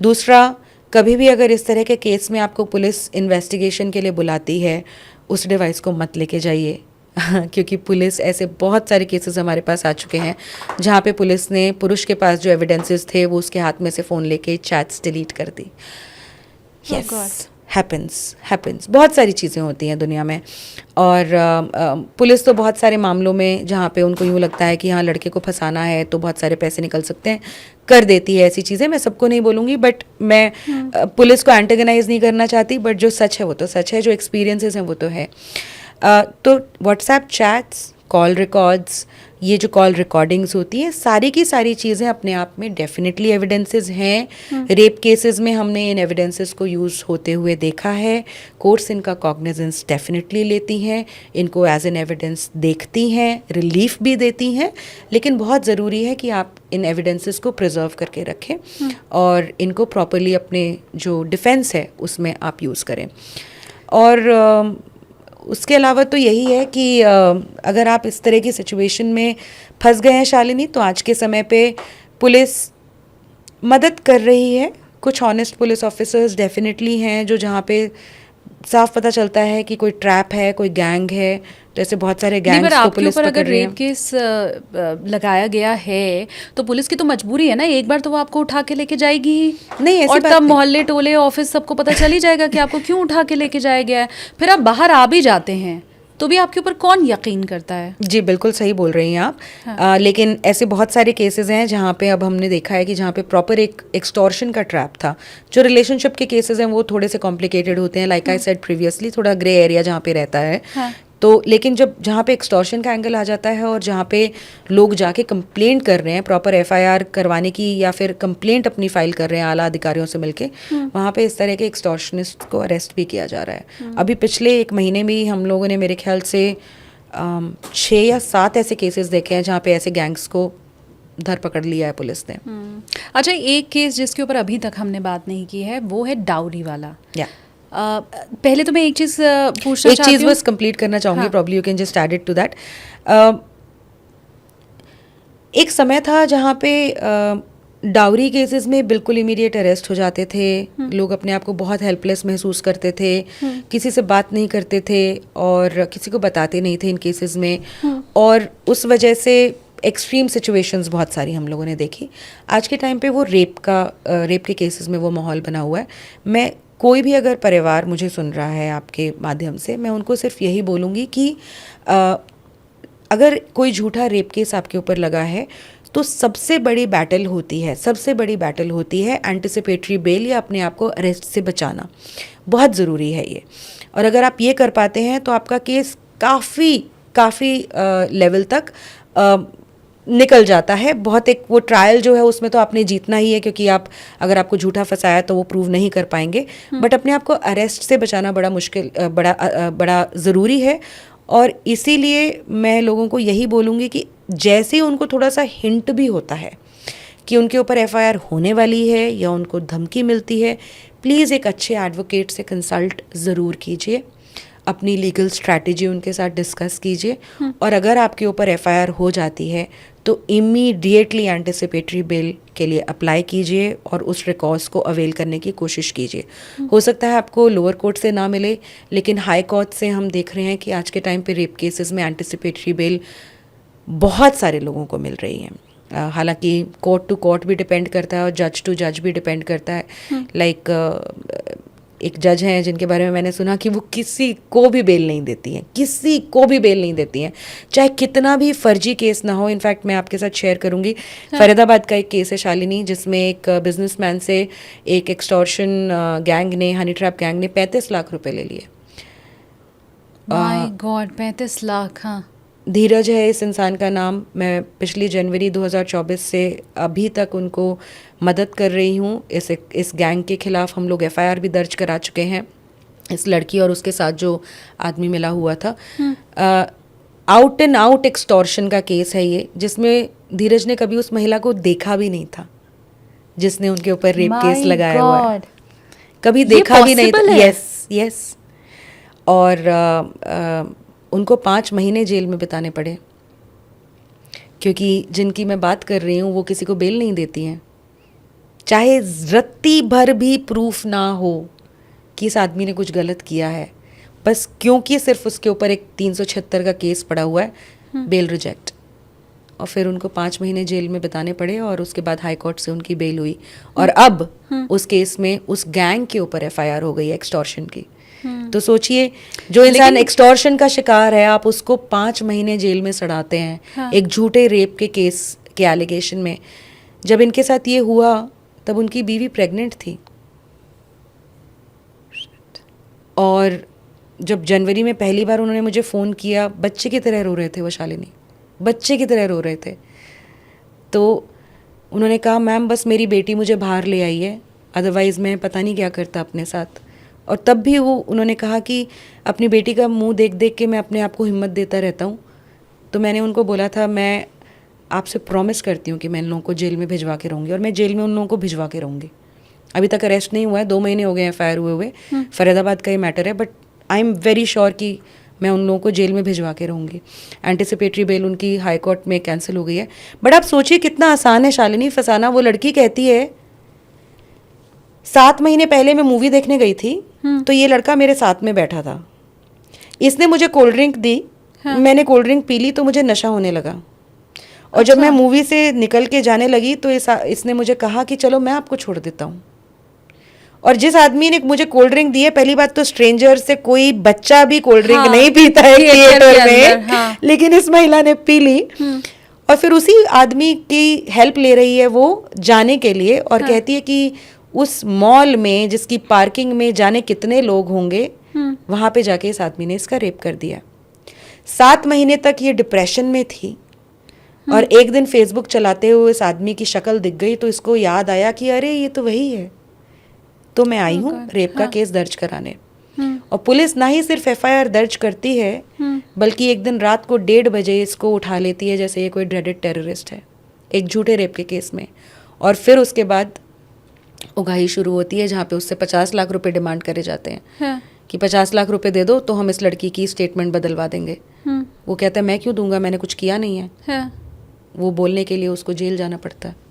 दूसरा, कभी भी अगर इस तरह के केस में आपको पुलिस इन्वेस्टिगेशन के लिए बुलाती है, उस डिवाइस को मत लेके जाइए क्योंकि पुलिस, ऐसे बहुत सारे केसेस हमारे पास आ चुके हैं जहाँ पे पुलिस ने पुरुष के पास जो एविडेंसेस थे वो उसके हाथ में से फ़ोन लेके चैट्स डिलीट कर दी। Yes, happens. बहुत सारी चीज़ें होती हैं दुनिया में। और पुलिस तो बहुत सारे मामलों में जहाँ पे उनको यूँ लगता है कि हाँ लड़के को फंसाना है तो बहुत सारे पैसे निकल सकते हैं, कर देती है ऐसी चीज़ें। मैं सबको नहीं बोलूँगी, बट मैं पुलिस को एंटेगनाइज नहीं करना चाहती, बट जो सच है वो तो सच है, जो एक्सपीरियंसेस हैं वो तो है। तो व्हाट्सएप चैट्स, कॉल रिकॉर्ड्स, ये जो कॉल रिकॉर्डिंग्स होती हैं, सारी की सारी चीज़ें अपने आप में डेफिनेटली एविडेंसेस हैं। रेप केसेस में हमने इन एविडेंसेस को यूज़ होते हुए देखा है। कोर्ट्स इनका कॉग्निजेंस डेफिनेटली लेती हैं, इनको एज एन एविडेंस देखती हैं, रिलीफ भी देती हैं, लेकिन बहुत ज़रूरी है कि आप इन एविडेंसेस को प्रिजर्व करके रखें और इनको प्रॉपरली अपने जो डिफेंस है उसमें आप यूज़ करें। और उसके अलावा तो यही है कि अगर आप इस तरह की सिचुएशन में फंस गए हैं शालिनी, तो आज के समय पे पुलिस मदद कर रही है। कुछ ऑनेस्ट पुलिस ऑफिसर्स डेफिनेटली हैं जो जहाँ पे साफ पता चलता है कि कोई ट्रैप है, कोई गैंग है, तो ऐसे बहुत सारे गैंग्स को पुलिस पकड़ रही है। अगर रेप केस लगाया गया है तो पुलिस की तो मजबूरी है ना, एक बार तो वो आपको उठा के लेके जाएगी ही नहीं, ऐसी और बात तब नहीं। मोहल्ले टोले ऑफिस सबको पता चल ही जाएगा कि आपको क्यों उठा के लेके जाया गया है। फिर आप बाहर आ भी जाते हैं तो भी आपके ऊपर कौन यकीन करता है? जी बिल्कुल सही बोल रही हैं आप। हाँ। लेकिन ऐसे बहुत सारे केसेस हैं जहाँ पे अब हमने देखा है कि जहाँ पे प्रॉपर एक एक्सटॉर्शन का ट्रैप था। जो रिलेशनशिप के केसेस हैं वो थोड़े से कॉम्प्लिकेटेड होते हैं, लाइक आई सेड प्रीवियसली, थोड़ा ग्रे एरिया जहाँ पे रहता है। हाँ। तो लेकिन जब जहाँ पे एक्सटॉर्शन का एंगल आ जाता है और जहाँ पे लोग जाके कंप्लेंट कर रहे हैं, प्रॉपर एफआईआर करवाने की या फिर कंप्लेंट अपनी फाइल कर रहे हैं आला अधिकारियों से मिलके, वहाँ पे इस तरह के एक्सटॉर्शनिस्ट को अरेस्ट भी किया जा रहा है। अभी पिछले 1 महीने में ही हम लोगों ने मेरे ख्याल से 6 या 7 ऐसे केसेस देखे हैं जहाँ पे ऐसे गैंग्स को धरपकड़ लिया है पुलिस ने। अच्छा, एक केस जिसके ऊपर अभी तक हमने बात नहीं की है वो है डाउरी वाला। या पहले तो मैं एक चीज़ पूछना एक चाहती चीज़ हूँ। बस कंप्लीट करना चाहूँगी, हाँ। Probably you can just add it to that. एक समय था जहाँ पे डाउरी केसेस में बिल्कुल इमीडिएट अरेस्ट हो जाते थे। लोग अपने आप को बहुत हेल्पलेस महसूस करते थे, किसी से बात नहीं करते थे और किसी को बताते नहीं थे इन केसेस में, और उस वजह से एक्सट्रीम सिचुएशंस बहुत सारी हम लोगों ने देखी। आज के टाइम पे वो रेप के केसेस में वो माहौल बना हुआ है। मैं कोई भी अगर परिवार मुझे सुन रहा है आपके माध्यम से, मैं उनको सिर्फ यही बोलूँगी कि अगर कोई झूठा रेप केस आपके ऊपर लगा है तो सबसे बड़ी बैटल होती है एंटिसिपेटरी बेल या अपने आप को अरेस्ट से बचाना। बहुत ज़रूरी है ये, और अगर आप ये कर पाते हैं तो आपका केस काफ़ी लेवल तक निकल जाता है। बहुत एक वो ट्रायल जो है उसमें तो आपने जीतना ही है, क्योंकि आप अगर आपको झूठा फंसाया तो वो प्रूव नहीं कर पाएंगे, बट अपने आप को अरेस्ट से बचाना बड़ा ज़रूरी है। और इसीलिए मैं लोगों को यही बोलूँगी कि जैसे ही उनको थोड़ा सा हिंट भी होता है कि उनके ऊपर एफआईआर होने वाली है या उनको धमकी मिलती है, प्लीज़ एक अच्छे एडवोकेट से कंसल्ट ज़रूर कीजिए, अपनी लीगल स्ट्रैटेजी उनके साथ डिस्कस कीजिए, और अगर आपके ऊपर एफआईआर हो जाती है तो इमीडिएटली एंटिसिपेटरी बेल के लिए अप्लाई कीजिए और उस रिकॉर्ड्स को अवेल करने की कोशिश कीजिए। हो सकता है आपको लोअर कोर्ट से ना मिले, लेकिन हाई कोर्ट से हम देख रहे हैं कि आज के टाइम पे रेप केसेस में एंटिसिपेटरी बेल बहुत सारे लोगों को मिल रही है। हालांकि कोर्ट टू कोर्ट भी डिपेंड करता है और जज टू जज भी डिपेंड करता है। लाइक एक जज हैं जिनके बारे में मैंने सुना कि वो किसी को भी बेल नहीं देती हैं, चाहे कितना भी फर्जी केस ना हो। इनफैक्ट मैं आपके साथ शेयर करूंगी, फरीदाबाद का एक केस है शालिनी, जिसमें एक बिजनेसमैन से एक एक्सटॉर्शन गैंग ने, हनी ट्रैप गैंग ने 35 लाख रुपए ले लिए। My God, 35 lakh. हाँ, धीरज है इस इंसान का नाम। मैं पिछली जनवरी 2024 से अभी तक उनको मदद कर रही हूँ। इस गैंग के खिलाफ हम लोग एफआईआर भी दर्ज करा चुके हैं, इस लड़की और उसके साथ जो आदमी मिला हुआ था। आउट एंड आउट एक्सटॉर्शन का केस है ये, जिसमें धीरज ने कभी उस महिला को देखा भी नहीं था जिसने उनके ऊपर रेप केस लगाया हुआ है, कभी देखा भी नहीं था। यस। और उनको 5 महीने जेल में बिताने पड़े, क्योंकि जिनकी मैं बात कर रही हूँ वो किसी को बेल नहीं देती हैं, चाहे रत्ती भर भी प्रूफ ना हो कि इस आदमी ने कुछ गलत किया है, बस क्योंकि सिर्फ उसके ऊपर एक 376 का केस पड़ा हुआ है, बेल रिजेक्ट, और फिर उनको 5 महीने जेल में बिताने पड़े, और उसके बाद हाई कोर्ट से उनकी बेल हुई। और अब उस केस में उस गैंग के ऊपर एफआईआर हो गई है एक्सटॉर्शन की। तो सोचिए, जो इंसान एक्सटॉर्शन का शिकार है, आप उसको 5 महीने जेल में सड़ाते हैं। हाँ। एक झूठे रेप के केस के एलिगेशन में। जब इनके साथ ये हुआ तब उनकी बीवी प्रेग्नेंट थी, और जब जनवरी में पहली बार उन्होंने मुझे फ़ोन किया, बच्चे की तरह रो रहे थे वो शालिनी, बच्चे की तरह रो रहे थे। तो उन्होंने कहा, मैम बस मेरी बेटी मुझे बाहर ले आई है, अदरवाइज़ मैं पता नहीं क्या करता अपने साथ। और तब भी उन्होंने कहा कि अपनी बेटी का मुंह देख देख के मैं अपने आप को हिम्मत देता रहता हूँ। तो मैंने उनको बोला था, मैं आपसे प्रॉमिस करती हूँ कि मैं इन लोगों को जेल में भिजवा के रहूँगी, और मैं जेल में उन लोगों को भिजवा के रहूँगी। अभी तक अरेस्ट नहीं हुआ है, 2 महीने हो गए हैं एफआईआर हुए। फरीदाबाद का ये मैटर है, but I am very sure कि मैं उन लोगों को जेल में भिजवा के रहूँगी। एंटिसिपेटरी बेल उनकी हाई कोर्ट में कैंसिल हो गई है। बट आप सोचिए कितना आसान है शालिनी फंसाना। वो लड़की कहती है, 7 महीने पहले मैं मूवी देखने गई थी, तो ये लड़का मेरे साथ में बैठा था, इसने मुझे कोल्ड ड्रिंक दी। हाँ। मैंने कोल्ड ड्रिंक पी ली तो मुझे नशा होने लगा, और जब मैं मूवी से निकल के जाने लगी तो इसने मुझे कहा कि चलो मैं आपको छोड़ देता हूँ, और जिस आदमी ने मुझे कोल्ड ड्रिंक दी है, पहली बात तो स्ट्रेंजर से कोई बच्चा भी कोल्ड ड्रिंक नहीं पीता है थिएटर में, लेकिन इस महिला ने पी ली। और फिर उसी आदमी की हेल्प ले रही है वो जाने के लिए, और कहती है कि उस मॉल में जिसकी पार्किंग में जाने कितने लोग होंगे, वहां पे जाके इस आदमी ने इसका रेप कर दिया। 7 महीने तक ये डिप्रेशन में थी, और एक दिन फेसबुक चलाते हुए इस आदमी की शक्ल दिख गई, तो इसको याद आया कि अरे ये तो वही है, तो मैं आई हूँ रेप का केस दर्ज कराने। और पुलिस ना ही सिर्फ FIR दर्ज करती है, बल्कि एक दिन रात को 1:30 बजे इसको उठा लेती है जैसे ये कोई ड्रेडेड टेररिस्ट है, एक झूठे रेप के केस में। और फिर उसके बाद उगाही शुरू होती है, जहाँ पे उससे 50 लाख रुपए डिमांड करे जाते हैं कि 50 लाख रुपए दे दो तो हम इस लड़की की स्टेटमेंट बदलवा देंगे। वो कहता है मैं क्यों दूंगा, मैंने कुछ किया नहीं है। वो बोलने के लिए उसको जेल जाना पड़ता है।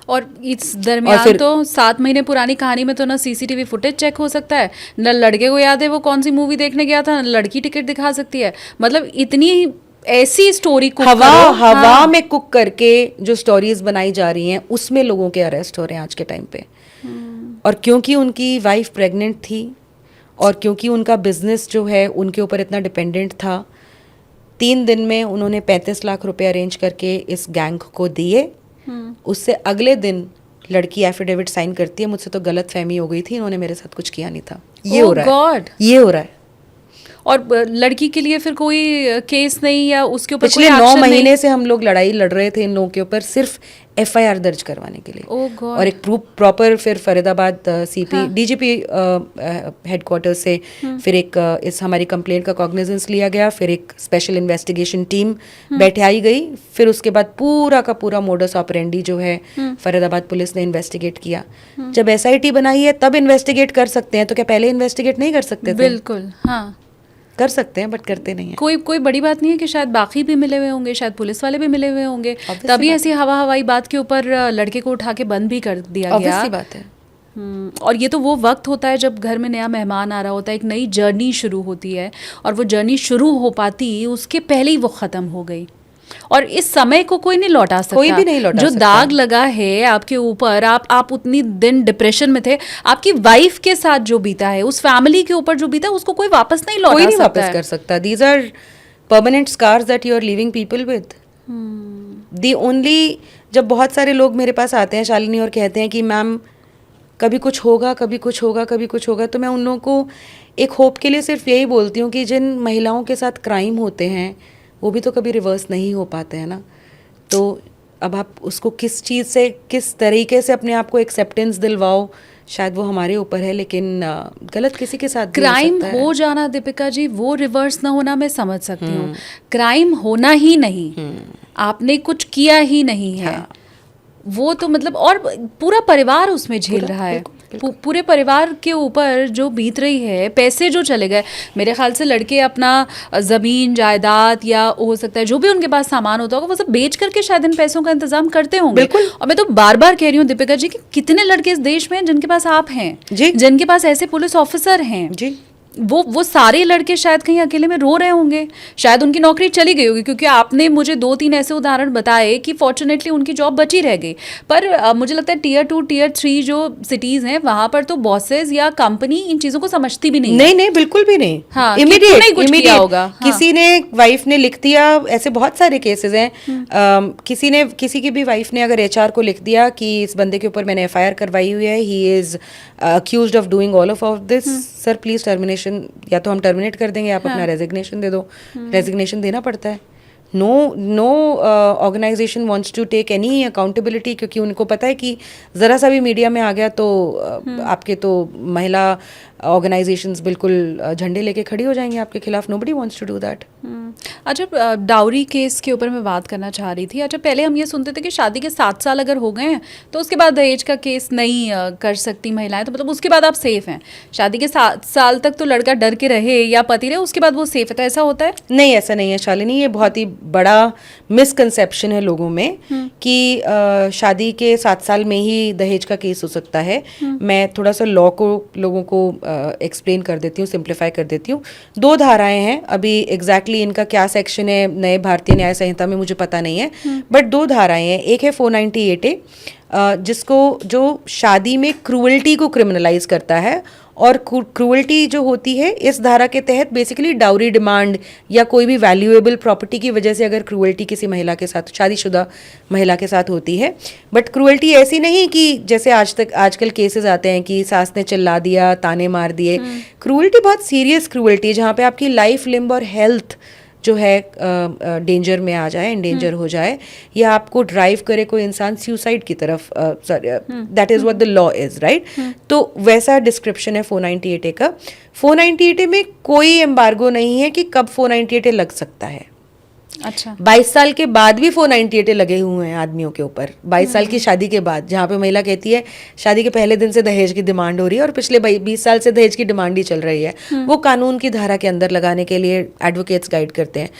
और इस दरमियान तो 7 महीने पुरानी कहानी में तो ना CCTV फुटेज चेक हो सकता है, न लड़के को याद है वो कौन सी मूवी देखने गया था, न लड़की टिकट दिखा सकती है। मतलब इतनी ऐसी स्टोरी कुक हवा में कुक करके जो स्टोरीज बनाई जा रही हैं, उसमें लोगों के अरेस्ट हो रहे हैं आज के टाइम पे। और क्योंकि उनकी वाइफ प्रेग्नेंट थी, और क्योंकि उनका बिजनेस जो है उनके ऊपर इतना डिपेंडेंट था, 3 दिन में उन्होंने 35 लाख रुपए अरेंज करके इस गैंग को दिए। उससे अगले दिन लड़की एफिडेविट साइन करती है, मुझसे तो गलत फहमी हो गई थी, इन्होंने मेरे साथ कुछ किया नहीं था। ये हो रहा है। और लड़की के लिए फिर कोई केस नहीं, या उसके ऊपर पिछले 9 महीने से हम लोग लड़ाई लड़ रहे थे इन लोगों के ऊपर, सिर्फ FIR दर्ज करवाने के लिए। और एक प्रॉपर फिर फरीदाबाद CP DGP हेडक्वार्टर से फिर एक इस हमारी कंप्लेंट का कॉग्निजेंस लिया गया, फिर एक स्पेशल इन्वेस्टिगेशन टीम बैठाई गई, फिर उसके बाद पूरा का पूरा मोडस ऑपरेंडी जो है फरीदाबाद पुलिस ने इन्वेस्टिगेट किया। जब SIT बनाई है तब इन्वेस्टिगेट कर सकते हैं, तो क्या पहले इन्वेस्टिगेट नहीं कर सकते थे? बिल्कुल, हाँ कर सकते हैं, बट करते नहीं है। कोई बड़ी बात नहीं है कि शायद बाकी भी मिले हुए होंगे, शायद पुलिस वाले भी मिले हुए होंगे, तभी ऐसी हवाई बात के ऊपर लड़के को उठा के बंद भी कर दिया गया। ऑब्वियसली बात है। और ये तो वो वक्त होता है जब घर में नया मेहमान आ रहा होता है, एक नई जर्नी शुरू होती है, और वो जर्नी शुरू हो पाती उसके पहले ही वो खत्म हो गई। और इस समय को कोई नहीं लौटा सकता, कोई भी नहीं लौटा जो सकता। दाग लगा है आपके ऊपर, आप उतनी दिन डिप्रेशन में थे, आपकी वाइफ के साथ जो बीता है, उस फैमिली के ऊपर जो बीता है, उसको कोई वापस नहीं लौटा सकता, कोई नहीं वापस कर सकता। These are permanent scars that you are living people with. The only, जब बहुत सारे लोग मेरे पास आते हैं शालिनी और कहते हैं कि मैम कभी कुछ होगा, कभी कुछ होगा, कभी कुछ होगा, तो मैं उन लोगों को एक होप के लिए सिर्फ यही बोलती हूँ कि जिन महिलाओं के साथ क्राइम होते हैं वो भी तो कभी रिवर्स नहीं हो पाते हैं ना। तो अब आप उसको किस चीज़ से, किस तरीके से अपने आप को एक्सेप्टेंस दिलवाओ, शायद वो हमारे ऊपर है, लेकिन गलत किसी के साथ क्राइम हो जाना दीपिका जी, वो रिवर्स ना होना मैं समझ सकती हूँ। क्राइम होना ही नहीं, आपने कुछ किया ही नहीं है, वो तो मतलब, और पूरा परिवार उसमें झेल रहा है, पूरे परिवार के ऊपर जो बीत रही है, पैसे जो चले गए। मेरे ख्याल से लड़के अपना ज़मीन जायदाद या हो सकता है जो भी उनके पास सामान होता होगा वो सब बेच करके शायद इन पैसों का इंतजाम करते होंगे। और मैं तो बार बार कह रही हूँ दीपिका जी कि कितने लड़के इस देश में हैं जिनके पास आप हैं, जिनके पास ऐसे पुलिस ऑफिसर हैं जी, वो सारे लड़के शायद कहीं अकेले में रो रहे होंगे, शायद उनकी नौकरी चली गई होगी, क्योंकि आपने मुझे 2-3 ऐसे उदाहरण बताए कि फॉर्चुनेटली उनकी जॉब बची रह गई। पर मुझे लगता है Tier 2 Tier 3 जो सिटीज हैं वहां पर तो बॉसेस या कंपनी इन चीजों को समझती भी नहीं। नहीं, बिल्कुल भी नहीं। हाँ, इमीडिएट होगा। किसी ने, वाइफ ने लिख दिया, ऐसे बहुत सारे केसेस हैं, किसी की भी वाइफ ने अगर HR को लिख दिया कि इस बंदे के ऊपर मैंने FIR करवाई हुई है, he is accused of doing all of this, sir please termination, या तो हम टर्मिनेट कर देंगे, आप अपना रेजिग्नेशन दे दो। रेजिग्नेशन देना पड़ता है। No organization wants to take any accountability, क्योंकि उनको पता है कि ज़रा सा भी मीडिया में आ गया तो आपके तो महिला ऑर्गेनाइजेशंस बिल्कुल झंडे लेके खड़ी हो जाएंगी आपके खिलाफ। Nobody wants to do that. अच्छा, डाउरी केस के ऊपर मैं बात करना चाह रही थी। अच्छा, पहले हम ये सुनते थे कि शादी के 7 साल अगर हो गए हैं तो उसके बाद दहेज का केस नहीं कर सकती महिलाएं, तो मतलब उसके बाद आप सेफ हैं। शादी के 7 साल तक तो लड़का डर के रहे या पति रहे, उसके बाद वो सेफ है, तो ऐसा होता है? नहीं, ऐसा नहीं है शालिनी। ये बहुत ही बड़ा मिसकंसेप्शन है लोगों में कि शादी के 7 साल में ही दहेज का केस हो सकता है। मैं थोड़ा सा लॉ को लोगों को एक्सप्लेन कर देती हूँ, सिंप्लीफाई कर देती हूँ। 2 धाराएं हैं, अभी एग्जैक्टली इनका क्या सेक्शन है नए भारतीय न्याय संहिता में मुझे पता नहीं है, बट 2 धाराएं हैं। एक है 498A जिसको जो शादी में क्रूअल्टी को क्रिमिनलाइज करता है। और क्रूअल्टी जो होती है इस धारा के तहत बेसिकली डाउरी डिमांड या कोई भी वैल्यूएबल प्रॉपर्टी की वजह से अगर क्रूअल्टी किसी महिला के साथ, शादीशुदा महिला के साथ होती है। बट क्रूअल्टी ऐसी नहीं कि जैसे आजकल केसेस आते हैं कि सास ने चिल्ला दिया, ताने मार दिए। क्रूअल्टी बहुत सीरियस क्रूअल्टी है जहाँ पे आपकी लाइफ, लिम्ब और हेल्थ जो है डेंजर में आ जाए, एंडेंजर हो जाए, या आपको ड्राइव करे कोई इंसान सुसाइड की तरफ। That is what the law is, right. तो वैसा डिस्क्रिप्शन है 498A का। 498A में कोई एम्बार्गो नहीं है कि कब 498A लग सकता है। अच्छा, 22 साल के बाद भी 498A लगे हुए हैं आदमियों के ऊपर। 22 साल की शादी के बाद, जहाँ पे महिला कहती है शादी के पहले दिन से दहेज की डिमांड हो रही है और पिछले 20 साल से दहेज की डिमांड ही चल रही है, वो कानून की धारा के अंदर लगाने के लिए एडवोकेट्स गाइड करते हैं।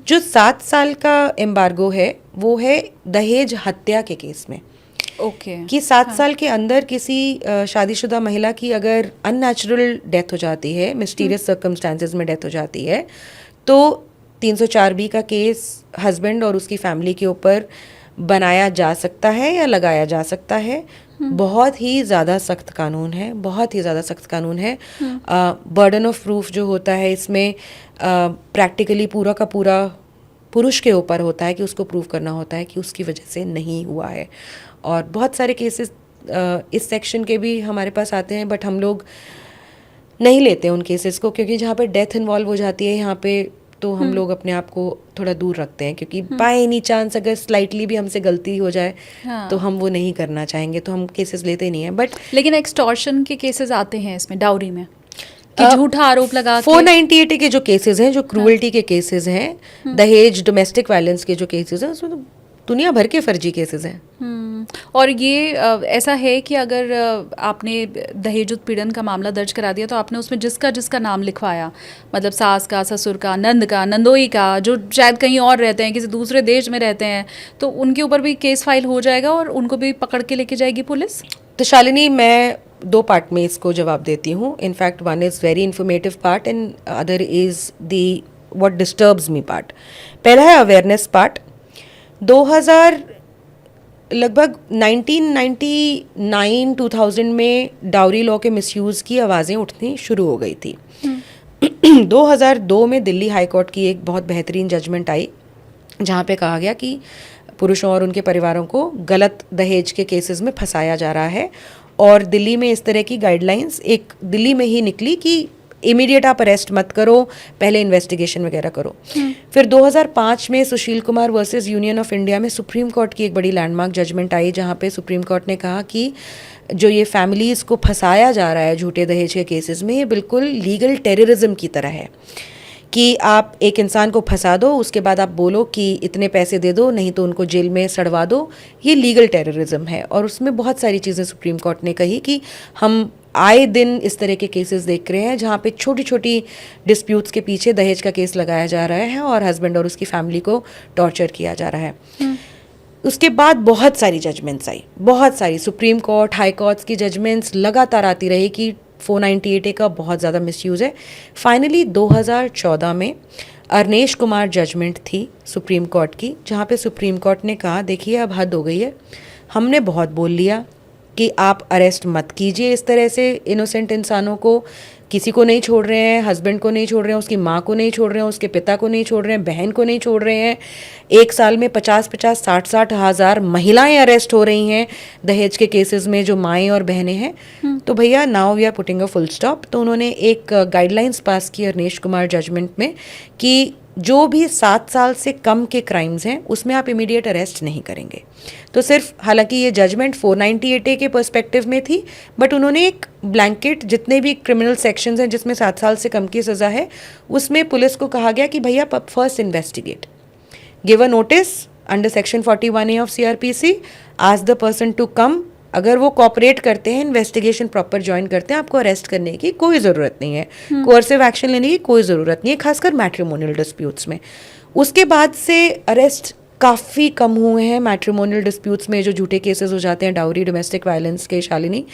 जो 7 साल का एम्बार्गो है वो है दहेज हत्या के केस में। ओके, कि 7 साल के अंदर किसी शादीशुदा महिला की अगर अननेचुरल डेथ हो जाती है, मिस्टीरियस सर्कमस्टांसेस में डेथ हो जाती है, तो 304B का केस हस्बैंड और उसकी फैमिली के ऊपर बनाया जा सकता है या लगाया जा सकता है। बहुत ही ज़्यादा सख्त कानून है, बहुत ही ज़्यादा सख्त कानून है। बर्डन ऑफ प्रूफ जो होता है इसमें प्रैक्टिकली पूरा का पूरा पुरुष के ऊपर होता है कि उसको प्रूव करना होता है कि उसकी वजह से नहीं हुआ है। और बहुत सारे केसेस इस सेक्शन के भी हमारे पास आते हैं, बट हम लोग नहीं लेते उन केसेस को, क्योंकि जहाँ पे डेथ इन्वॉल्व हो जाती है यहाँ पे तो हम लोग अपने आप को थोड़ा दूर रखते हैं, क्योंकि बाय एनी चांस अगर स्लाइटली भी हमसे गलती हो जाए तो हम वो नहीं करना चाहेंगे, तो हम केसेस लेते नहीं हैं। बट लेकिन एक्सटॉर्शन के केसेस आते हैं इसमें, डाउरी में, कि झूठा आरोप लगा 498A के जो केसेस हैं, जो क्रूअल्टी के केसेस हैं, दहेज, डोमेस्टिक वायलेंस के जो केसेस हैं, उसमें तो दुनिया भर के फर्जी केसेस हैं। और ये ऐसा है कि अगर आपने दहेज उत्पीड़न का मामला दर्ज करा दिया तो आपने उसमें जिसका नाम लिखवाया, मतलब सास का, ससुर का, नंद का, नंदोई का, जो शायद कहीं और रहते हैं, किसी दूसरे देश में रहते हैं, तो उनके ऊपर भी केस फाइल हो जाएगा और उनको भी पकड़ के लेके जाएगी पुलिस। तो शालिनी, मैं 2 पार्ट में इसको जवाब देती हूँ। In fact one is very informative part and other is the what disturbs me part. पहला है अवेयरनेस पार्ट। 2000 लगभग 1999-2000 में डाउरी लॉ के मिसयूज़ की आवाज़ें उठनी शुरू हो गई थी। 2002 में दिल्ली हाई कोर्ट की एक बहुत बेहतरीन जजमेंट आई, जहाँ पे कहा गया कि पुरुषों और उनके परिवारों को गलत दहेज के केसेस में फंसाया जा रहा है। और दिल्ली में इस तरह की गाइडलाइंस एक दिल्ली में ही निकली कि इमीडिएट आप अरेस्ट मत करो, पहले इन्वेस्टिगेशन वगैरह करो। फिर 2005 में Sushil Kumar versus Union of India में सुप्रीम कोर्ट की एक बड़ी लैंडमार्क जजमेंट आई, जहाँ पे सुप्रीम कोर्ट ने कहा कि जो ये फैमिलीज़ को फंसाया जा रहा है झूठे दहेज के केसेस में, ये बिल्कुल लीगल टेररिज्म की तरह है कि आप एक इंसान को फंसा दो, उसके बाद आप बोलो कि इतने पैसे दे दो, नहीं तो उनको जेल में सड़वा दो। ये लीगल टेररिज्म है। और उसमें बहुत सारी चीज़ें सुप्रीम कोर्ट ने कही कि हम आए दिन इस तरह के केसेस देख रहे हैं जहाँ पे छोटी छोटी डिस्प्यूट्स के पीछे दहेज का केस लगाया जा रहा है और हस्बैंड और उसकी फैमिली को टॉर्चर किया जा रहा है। उसके बाद बहुत सारी जजमेंट्स आई, बहुत सारी सुप्रीम कोर्ट, हाई कोर्ट्स की जजमेंट्स लगातार आती रही कि 498A का बहुत ज़्यादा मिसयूज़ है। फाइनली 2014 में अरनेश कुमार जजमेंट थी सुप्रीम कोर्ट की, जहाँ पे सुप्रीम कोर्ट ने कहा देखिए अब हद हो गई है, हमने बहुत बोल लिया कि आप अरेस्ट मत कीजिए इस तरह से इनोसेंट इंसानों को। किसी को नहीं छोड़ रहे हैं, हस्बैंड को नहीं छोड़ रहे हैं, उसकी माँ को नहीं छोड़ रहे हैं, उसके पिता को नहीं छोड़ रहे हैं, बहन को नहीं छोड़ रहे हैं। एक साल में 50-50, 60-60 हज़ार महिलाएं अरेस्ट हो रही हैं दहेज के केसेस में, जो माएँ और बहनें हैं। तो भैया now we are putting a full stop. तो उन्होंने एक गाइडलाइंस पास की अरनेश कुमार जजमेंट में कि जो भी 7 साल से कम के क्राइम्स हैं उसमें आप इमीडिएट अरेस्ट नहीं करेंगे। तो सिर्फ, हालांकि ये जजमेंट 498A के पर्सपेक्टिव में थी, बट उन्होंने एक ब्लैंकेट जितने भी क्रिमिनल सेक्शंस हैं जिसमें 7 साल से कम की सज़ा है, उसमें पुलिस को कहा गया कि भैया first investigate, give a notice under section 41A of CRPC, ask the person to come. अगर वो कॉपरेट करते हैं, इन्वेस्टिगेशन प्रॉपर ज्वाइन करते हैं, आपको अरेस्ट करने की कोई ज़रूरत नहीं है, कोर्सिव एक्शन लेने की कोई ज़रूरत नहीं है, खासकर मैट्रिमोनियल डिस्प्यूट्स में। उसके बाद से अरेस्ट काफ़ी कम हुए हैं मैट्रिमोनियल डिस्प्यूट्स में, जो झूठे केसेस हो जाते हैं डाउरी, डोमेस्टिक वायलेंस के। शालिनी,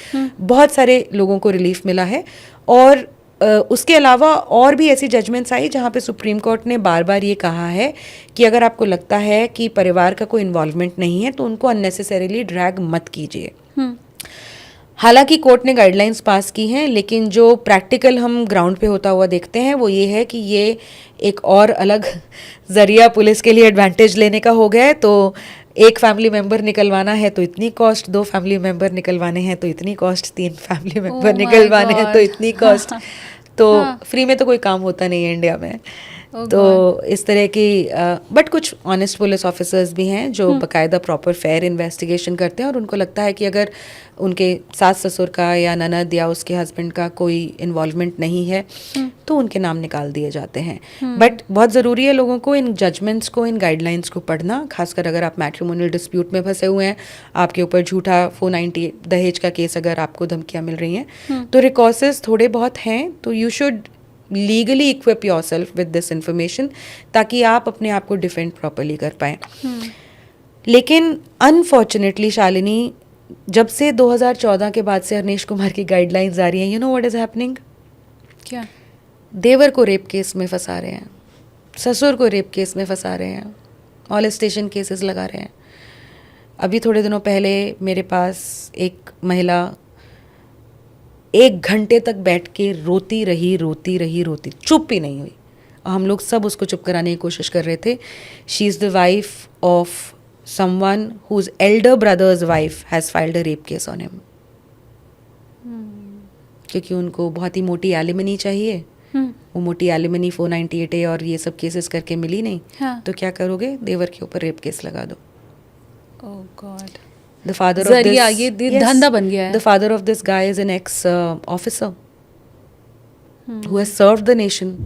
बहुत सारे लोगों को रिलीफ मिला है। और उसके अलावा और भी ऐसी जजमेंट्स आई जहाँ पे सुप्रीम कोर्ट ने बार बार ये कहा है कि अगर आपको लगता है कि परिवार का कोई इन्वॉल्वमेंट नहीं है तो उनको अननेसेसरीली ड्रैग मत कीजिए। हालांकि कोर्ट ने गाइडलाइंस पास की हैं, लेकिन जो प्रैक्टिकल हम ग्राउंड पे होता हुआ देखते हैं वो ये है कि ये एक और अलग जरिया पुलिस के लिए एडवांटेज लेने का हो गया है। तो एक फैमिली मेंबर निकलवाना है तो इतनी कॉस्ट, 2 फैमिली मेंबर निकलवाने हैं तो इतनी कॉस्ट, 3 फैमिली मेंबर my निकलवाने हैं तो God. इतनी कॉस्ट। तो हाँ. फ्री में तो कोई काम होता नहीं है इंडिया में। Oh तो इस तरह की बट कुछ ऑनेस्ट पुलिस ऑफिसर्स भी हैं जो बाकायदा प्रॉपर फेयर इन्वेस्टिगेशन करते हैं और उनको लगता है कि अगर उनके सास ससुर का या ननद या उसके हस्बैंड का कोई इन्वॉल्वमेंट नहीं है तो उनके नाम निकाल दिए जाते हैं। बट बहुत ज़रूरी है लोगों को इन जजमेंट्स को, इन गाइडलाइंस को पढ़ना, खासकर अगर आप मैट्रिमोनियल डिस्प्यूट में फंसे हुए हैं, आपके ऊपर झूठा 490 दहेज का केस, अगर आपको धमकियाँ मिल रही हैं तो रिकॉर्सेस थोड़े बहुत हैं, तो you should legally equip yourself with this information ताकि आप अपने आप को डिफेंड प्रॉपरली कर पाएँ। लेकिन अनफॉर्चुनेटली शालिनी, जब से 2014 के बाद से हरनेश कुमार की गाइडलाइंस आ रही हैं, you know what is happening? क्या? देवर को रेप केस में फंसा रहे हैं, ससुर को रेप केस में फंसा रहे हैं, मॉलेस्टेशन केसेस लगा रहे हैं। अभी थोड़े दिनों पहले मेरे पास एक महिला 1 घंटे तक बैठ के रोती रही, चुप ही नहीं हुई। हम लोग सब उसको चुप कराने की कोशिश कर रहे थे। She is the wife of someone whose elder brother's wife has filed a rape case on him. क्योंकि उनको बहुत ही मोटी एलिमनी चाहिए। वो मोटी एलिमनी 498A और ये सब केसेस करके मिली नहीं। हाँ. तो क्या करोगे? देवर के ऊपर रेप केस लगा दो। Oh God. The father of जरिया, this, ये धंधा बन गया है। The father of this guy is an ex-officer who has served the nation.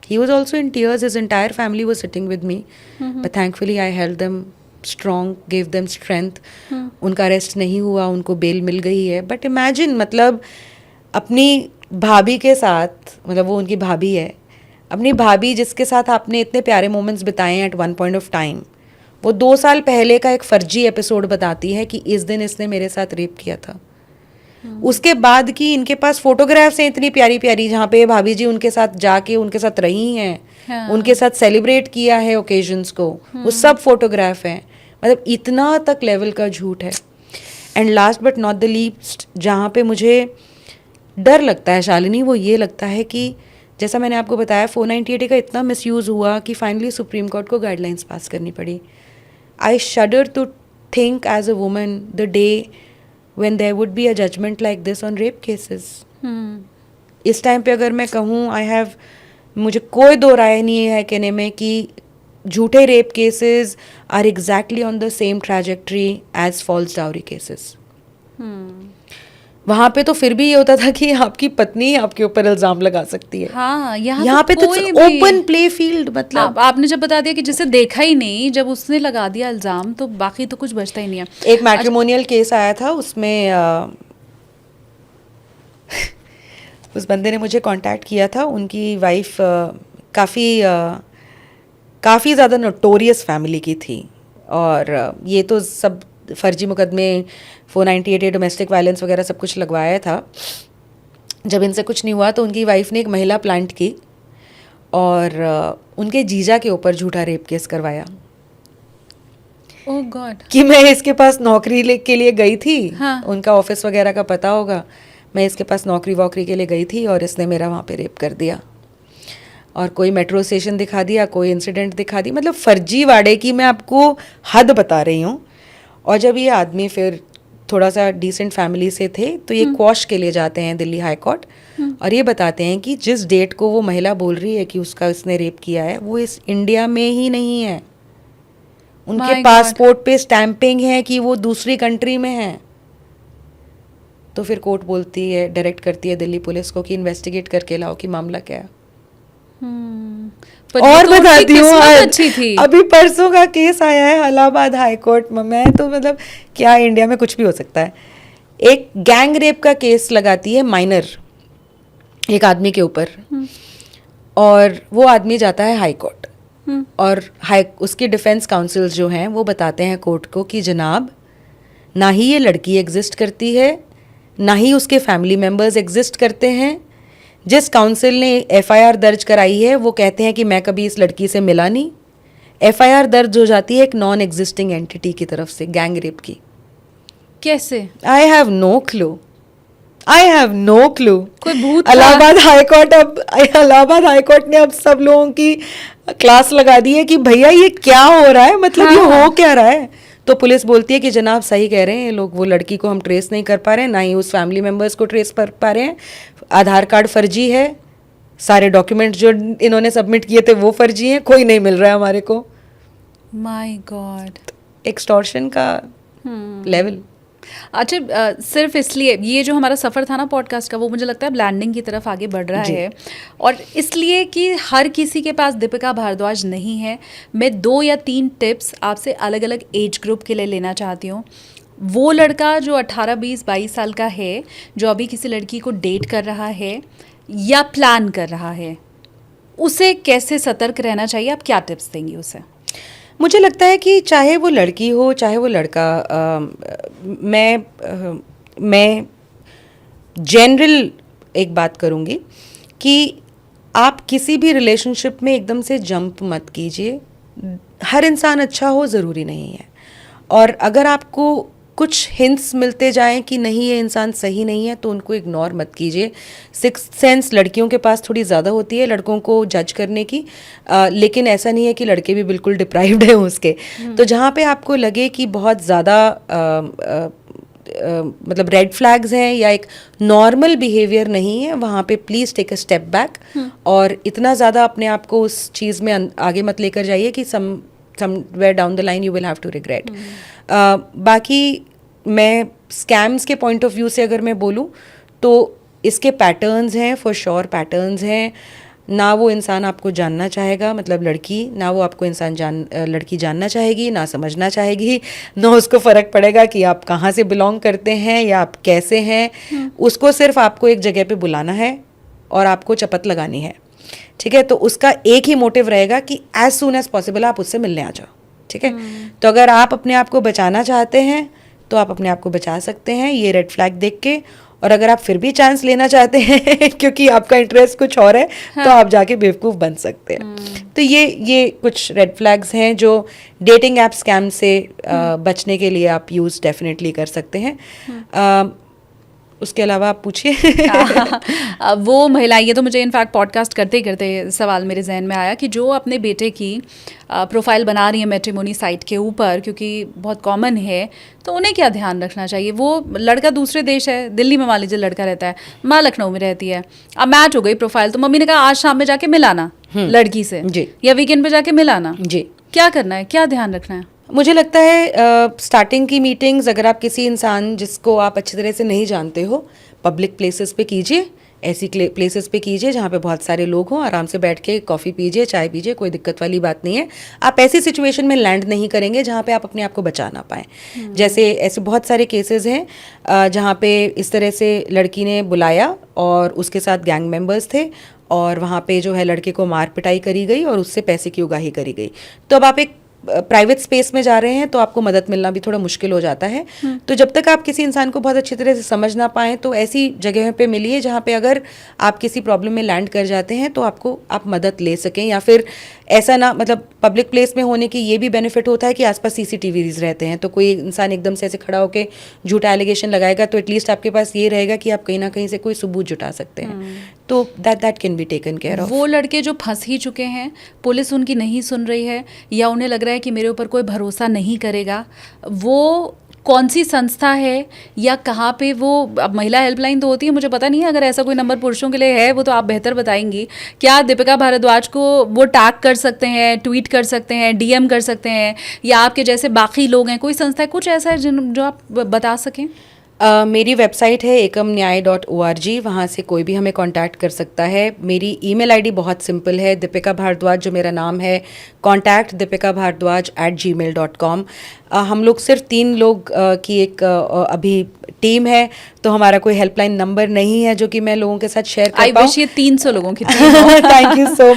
He was also in tears. His entire family was sitting with me, but thankfully I held them strong, gave them strength. उनका arrest नहीं हुआ, उनको bell मिल गई है। But imagine, मतलब अपनी भाभी के साथ, मतलब वो उनकी भाभी है, अपनी भाभी जिसके साथ आपने इतने प्यारे मोमेंट्स बिताए हैं at one point of time, वो 2 साल पहले का एक फर्जी एपिसोड बताती है कि इस दिन इसने मेरे साथ रेप किया था। उसके बाद की इनके पास फोटोग्राफ्स हैं इतनी प्यारी प्यारी, जहाँ पे भाभी जी उनके साथ जाके उनके साथ रही हैं, हाँ. उनके साथ सेलिब्रेट किया है ओकेजन्स को, वो सब फोटोग्राफ हैं। मतलब इतना तक लेवल का झूठ है। And last but not the least, जहाँ पे मुझे डर लगता है शालिनी, वो ये लगता है कि जैसा मैंने आपको बताया 498A का इतना मिसयूज़ हुआ कि फाइनली सुप्रीम कोर्ट को गाइडलाइंस पास करनी पड़ी। I shudder to think as a woman the day when there would be a judgment like this on rape cases. इस टाइम पे अगर मैं कहूँ, मुझे कोई दो राय नहीं है कहने में कि झूठे rape cases are exactly on the same trajectory as false dowry cases. वहाँ पे तो फिर भी ये होता था कि आपकी पत्नी आपके ऊपर इल्जाम लगा सकती है। हाँ, यहाँ पे तो ओपन प्ले फील्ड, मतलब आपने जब बता दिया कि जिसे देखा ही नहीं, जब उसने लगा दिया इल्जाम तो बाकी तो कुछ बचता ही नहीं है। एक मैट्रिमोनियल केस आया था, उसमें उस बंदे ने मुझे कांटेक्ट किया था। उनकी वाइफ काफ़ी ज़्यादा नोटोरियस फैमिली की थी और ये तो सब फर्जी मुकदमे 498A डोमेस्टिक वायलेंस वगैरह सब कुछ लगवाया था। जब इनसे कुछ नहीं हुआ तो उनकी वाइफ ने एक महिला प्लांट की और उनके जीजा के ऊपर झूठा रेप केस करवाया। ओह गॉड। कि मैं इसके पास नौकरी के लिए गई थी। हाँ. उनका ऑफिस वगैरह का पता होगा, मैं इसके पास नौकरी वोकरी के लिए गई थी और इसने मेरा वहाँ पे रेप कर दिया और कोई मेट्रो स्टेशन दिखा दिया, कोई इंसिडेंट दिखा दी, मतलब फर्जी वाड़े की मैं आपको हद बता रही हूँ। और जब ये आदमी फिर थोड़ा सा डिसेंट फैमिली से थे तो ये क्वॉश के लिए जाते हैं दिल्ली हाई कोर्ट और ये बताते हैं कि जिस डेट को वो महिला बोल रही है कि उसका इसने रेप किया है वो इस इंडिया में ही नहीं है। उनके पासपोर्ट पे स्टैंपिंग है कि वो दूसरी कंट्री में है। तो फिर कोर्ट बोलती है, डायरेक्ट करती है दिल्ली पुलिस को कि इन्वेस्टिगेट करके लाओ कि मामला क्या है। और बताती हूँ, अच्छी थी। अभी परसों का केस आया है इलाहाबाद हाई कोर्ट में, तो मतलब क्या इंडिया में कुछ भी हो सकता है। एक गैंग रेप का केस लगाती है माइनर एक आदमी के ऊपर और वो आदमी जाता है हाई कोर्ट और उसके डिफेंस काउंसिल्स जो हैं वो बताते हैं कोर्ट को कि जनाब ना ही ये लड़की एग्जिस्ट करती है, ना ही उसके फैमिली मेम्बर्स एग्जिस्ट करते हैं, जिस काउंसिल ने एफआईआर दर्ज कराई है वो कहते हैं कि मैं कभी इस लड़की से मिला नहीं। एफआईआर दर्ज हो जाती है एक नॉन एग्जिस्टिंग एंटिटी की तरफ से, गैंग रेप की। कैसे? I have no clue, I have no clue. कोई भूत था? इलाहाबाद हाईकोर्ट ने अब सब लोगों की क्लास लगा दी है कि भैया ये क्या हो रहा है, मतलब ये हो क्या रहा है। तो पुलिस बोलती है कि जनाब सही कह रहे हैं ये लोग, वो लड़की को हम ट्रेस नहीं कर पा रहे हैं, ना ही उस फैमिली मेम्बर्स को ट्रेस कर पा रहे हैं। आधार कार्ड फर्जी है, सारे डॉक्यूमेंट जो इन्होंने सबमिट किए थे वो फर्जी हैं, कोई नहीं मिल रहा है हमारे को। माय गॉड, एक्सटॉर्शन का लेवल। अच्छा, सिर्फ इसलिए ये जो हमारा सफ़र था ना पॉडकास्ट का, वो मुझे लगता है अब लैंडिंग की तरफ आगे बढ़ रहा है, और इसलिए कि हर किसी के पास दीपिका भारद्वाज नहीं है। मैं 2 या 3 टिप्स आपसे अलग अलग एज ग्रुप के लिए लेना चाहती हूँ। वो लड़का जो 18, 20, 22 साल का है, जो अभी किसी लड़की को डेट कर रहा है या प्लान कर रहा है, उसे कैसे सतर्क रहना चाहिए? आप क्या टिप्स देंगी उसे? मुझे लगता है कि चाहे वो लड़की हो चाहे वो लड़का, मैं जनरल एक बात करूँगी कि आप किसी भी रिलेशनशिप में एकदम से जंप मत कीजिए। हर इंसान अच्छा हो ज़रूरी नहीं है, और अगर आपको कुछ हिंट्स मिलते जाएं कि नहीं ये इंसान सही नहीं है तो उनको इग्नोर मत कीजिए। सिक्स्थ सेंस लड़कियों के पास थोड़ी ज़्यादा होती है लड़कों को जज करने की, लेकिन ऐसा नहीं है कि लड़के भी बिल्कुल डिप्राइव्ड हैं उसके। तो जहाँ पे आपको लगे कि बहुत ज़्यादा मतलब रेड फ्लैग्स हैं या एक नॉर्मल बिहेवियर नहीं है, वहाँ पे please take a step back, और इतना ज़्यादा अपने आप को उस चीज़ में आगे मत लेकर जाइए कि somewhere down the line you will have to regret. बाकी मैं स्कैम्स के पॉइंट ऑफ व्यू से अगर मैं बोलूँ तो इसके पैटर्न्स हैं, फॉर श्योर पैटर्न्स हैं। ना वो इंसान आपको जानना चाहेगा, मतलब लड़की, ना वो आपको लड़की जानना चाहेगी, ना समझना चाहेगी, ना उसको फ़र्क पड़ेगा कि आप कहाँ से बिलोंग करते हैं या आप कैसे हैं। उसको सिर्फ आपको एक जगह पे बुलाना है और आपको चपत लगानी है, ठीक है। तो उसका एक ही मोटिव रहेगा कि एज सून एज पॉसिबल आप उससे मिलने आ जाओ, ठीक है। तो अगर आप अपने आप को बचाना चाहते हैं तो आप अपने आप को बचा सकते हैं ये रेड फ्लैग देख के, और अगर आप फिर भी चांस लेना चाहते हैं क्योंकि आपका इंटरेस्ट कुछ और है, तो आप जाके बेवकूफ़ बन सकते हैं। तो ये कुछ रेड फ्लैग्स हैं जो डेटिंग ऐप स्कैम से बचने के लिए आप यूज़ डेफिनेटली कर सकते हैं। उसके अलावा आप पूछिए। वो महिला, ये तो मुझे इनफैक्ट पॉडकास्ट करते ही करते सवाल मेरे जहन में आया कि जो अपने बेटे की प्रोफाइल बना रही है मैट्रिमोनी साइट के ऊपर, क्योंकि बहुत कॉमन है, तो उन्हें क्या ध्यान रखना चाहिए? वो लड़का दूसरे देश है, दिल्ली में मान लीजिए लड़का रहता है, माँ लखनऊ में रहती है, अब मैच हो गई प्रोफाइल, तो मम्मी ने कहा आज शाम में जाके मिलाना लड़की से जी, या वीकेंड पे जाके मिलाना जी। क्या करना है, क्या ध्यान रखना है? मुझे लगता है स्टार्टिंग की मीटिंग्स अगर आप किसी इंसान जिसको आप अच्छी तरह से नहीं जानते हो, पब्लिक प्लेसेस पे कीजिए, ऐसी प्लेसेस पे कीजिए जहाँ पे बहुत सारे लोग हों, आराम से बैठ के कॉफ़ी पीजिए, चाय पीजिए, कोई दिक्कत वाली बात नहीं है। आप ऐसी सिचुएशन में लैंड नहीं करेंगे जहाँ पे आप अपने आप को बचा ना पाएँ। जैसे ऐसे बहुत सारे केसेस हैं जहाँ पे इस तरह से लड़की ने बुलाया और उसके साथ गैंग मेंबर्स थे, और वहाँ पे जो है लड़के को मार पिटाई करी गई और उससे पैसे की उगाही करी गई। तो अब आप एक प्राइवेट स्पेस में जा रहे हैं तो आपको मदद मिलना भी थोड़ा मुश्किल हो जाता है। तो जब तक आप किसी इंसान को बहुत अच्छी तरह से समझ ना पाएँ तो ऐसी जगह पे मिलिए जहाँ पे अगर आप किसी प्रॉब्लम में लैंड कर जाते हैं तो आप मदद ले सकें, या फिर ऐसा ना, मतलब पब्लिक प्लेस में होने की ये भी बेनिफिट होता है कि आसपास सीसीटीवीज रहते हैं, तो कोई इंसान एकदम से ऐसे खड़ा होकर झूठा एलिगेशन लगाएगा तो एटलीस्ट आपके पास ये रहेगा कि आप कहीं ना कहीं से कोई सबूत जुटा सकते हैं। तो that can be taken care of. वो लड़के जो फंस ही चुके हैं, पुलिस उनकी नहीं सुन रही है या उन्हें लग रहा है कि मेरे ऊपर कोई भरोसा नहीं करेगा, वो कौन सी संस्था है या कहाँ पे वो, अब महिला हेल्पलाइन तो होती है, मुझे पता नहीं है अगर ऐसा कोई नंबर पुरुषों के लिए है, वो तो आप बेहतर बताएंगी। क्या दीपिका भारद्वाज को वो टैग कर सकते हैं, ट्वीट कर सकते हैं, डीएम कर सकते हैं, या आपके जैसे बाकी लोग हैं, कोई संस्था है, कुछ ऐसा है जो आप बता सकें? मेरी वेबसाइट है ekamnyay.org, वहाँ से कोई भी हमें कांटेक्ट कर सकता है। मेरी ईमेल आईडी बहुत सिंपल है, दीपिका भारद्वाज जो मेरा नाम है, contact@dipikabhardwaj@gmail.com। हम लोग सिर्फ 3 लोग की एक अभी टीम है, तो हमारा कोई हेल्पलाइन नंबर नहीं है जो कि मैं लोगों के साथ शेयर कर पाऊँ। ये 300 लोगों की thank you so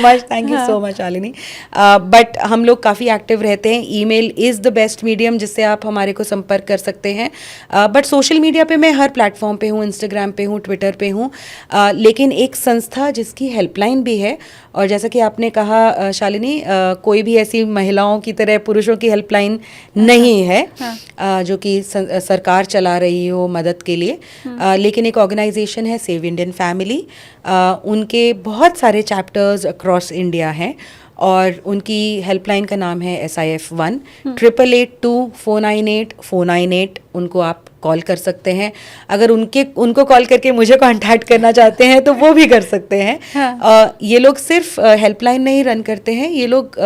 much Shalini. But हम लोग काफ़ी एक्टिव रहते हैं। Email is the best medium जिससे आप हमारे को संपर्क कर सकते हैं। बट सोशल मीडिया पे मैं हर प्लेटफॉर्म पे हूँ, इंस्टाग्राम पे हूँ, ट्विटर पे हूँ, लेकिन एक संस्था जिसकी हेल्पलाइन भी है, और जैसा कि आपने कहा शालिनी, कोई भी ऐसी महिलाओं की तरह पुरुषों की हेल्पलाइन नहीं है जो कि सरकार चला रही हो मदद के लिए, लेकिन एक ऑर्गेनाइजेशन है सेव इंडियन फैमिली, उनके बहुत सारे चैप्टर्स अक्रॉस इंडिया हैं, और उनकी हेल्पलाइन का नाम है SIF1 888-498-498। उनको आप कॉल कर सकते हैं। अगर उनको कॉल करके मुझे कांटेक्ट करना चाहते हैं तो वो भी कर सकते हैं। ये लोग सिर्फ हेल्पलाइन नहीं रन करते हैं, ये लोग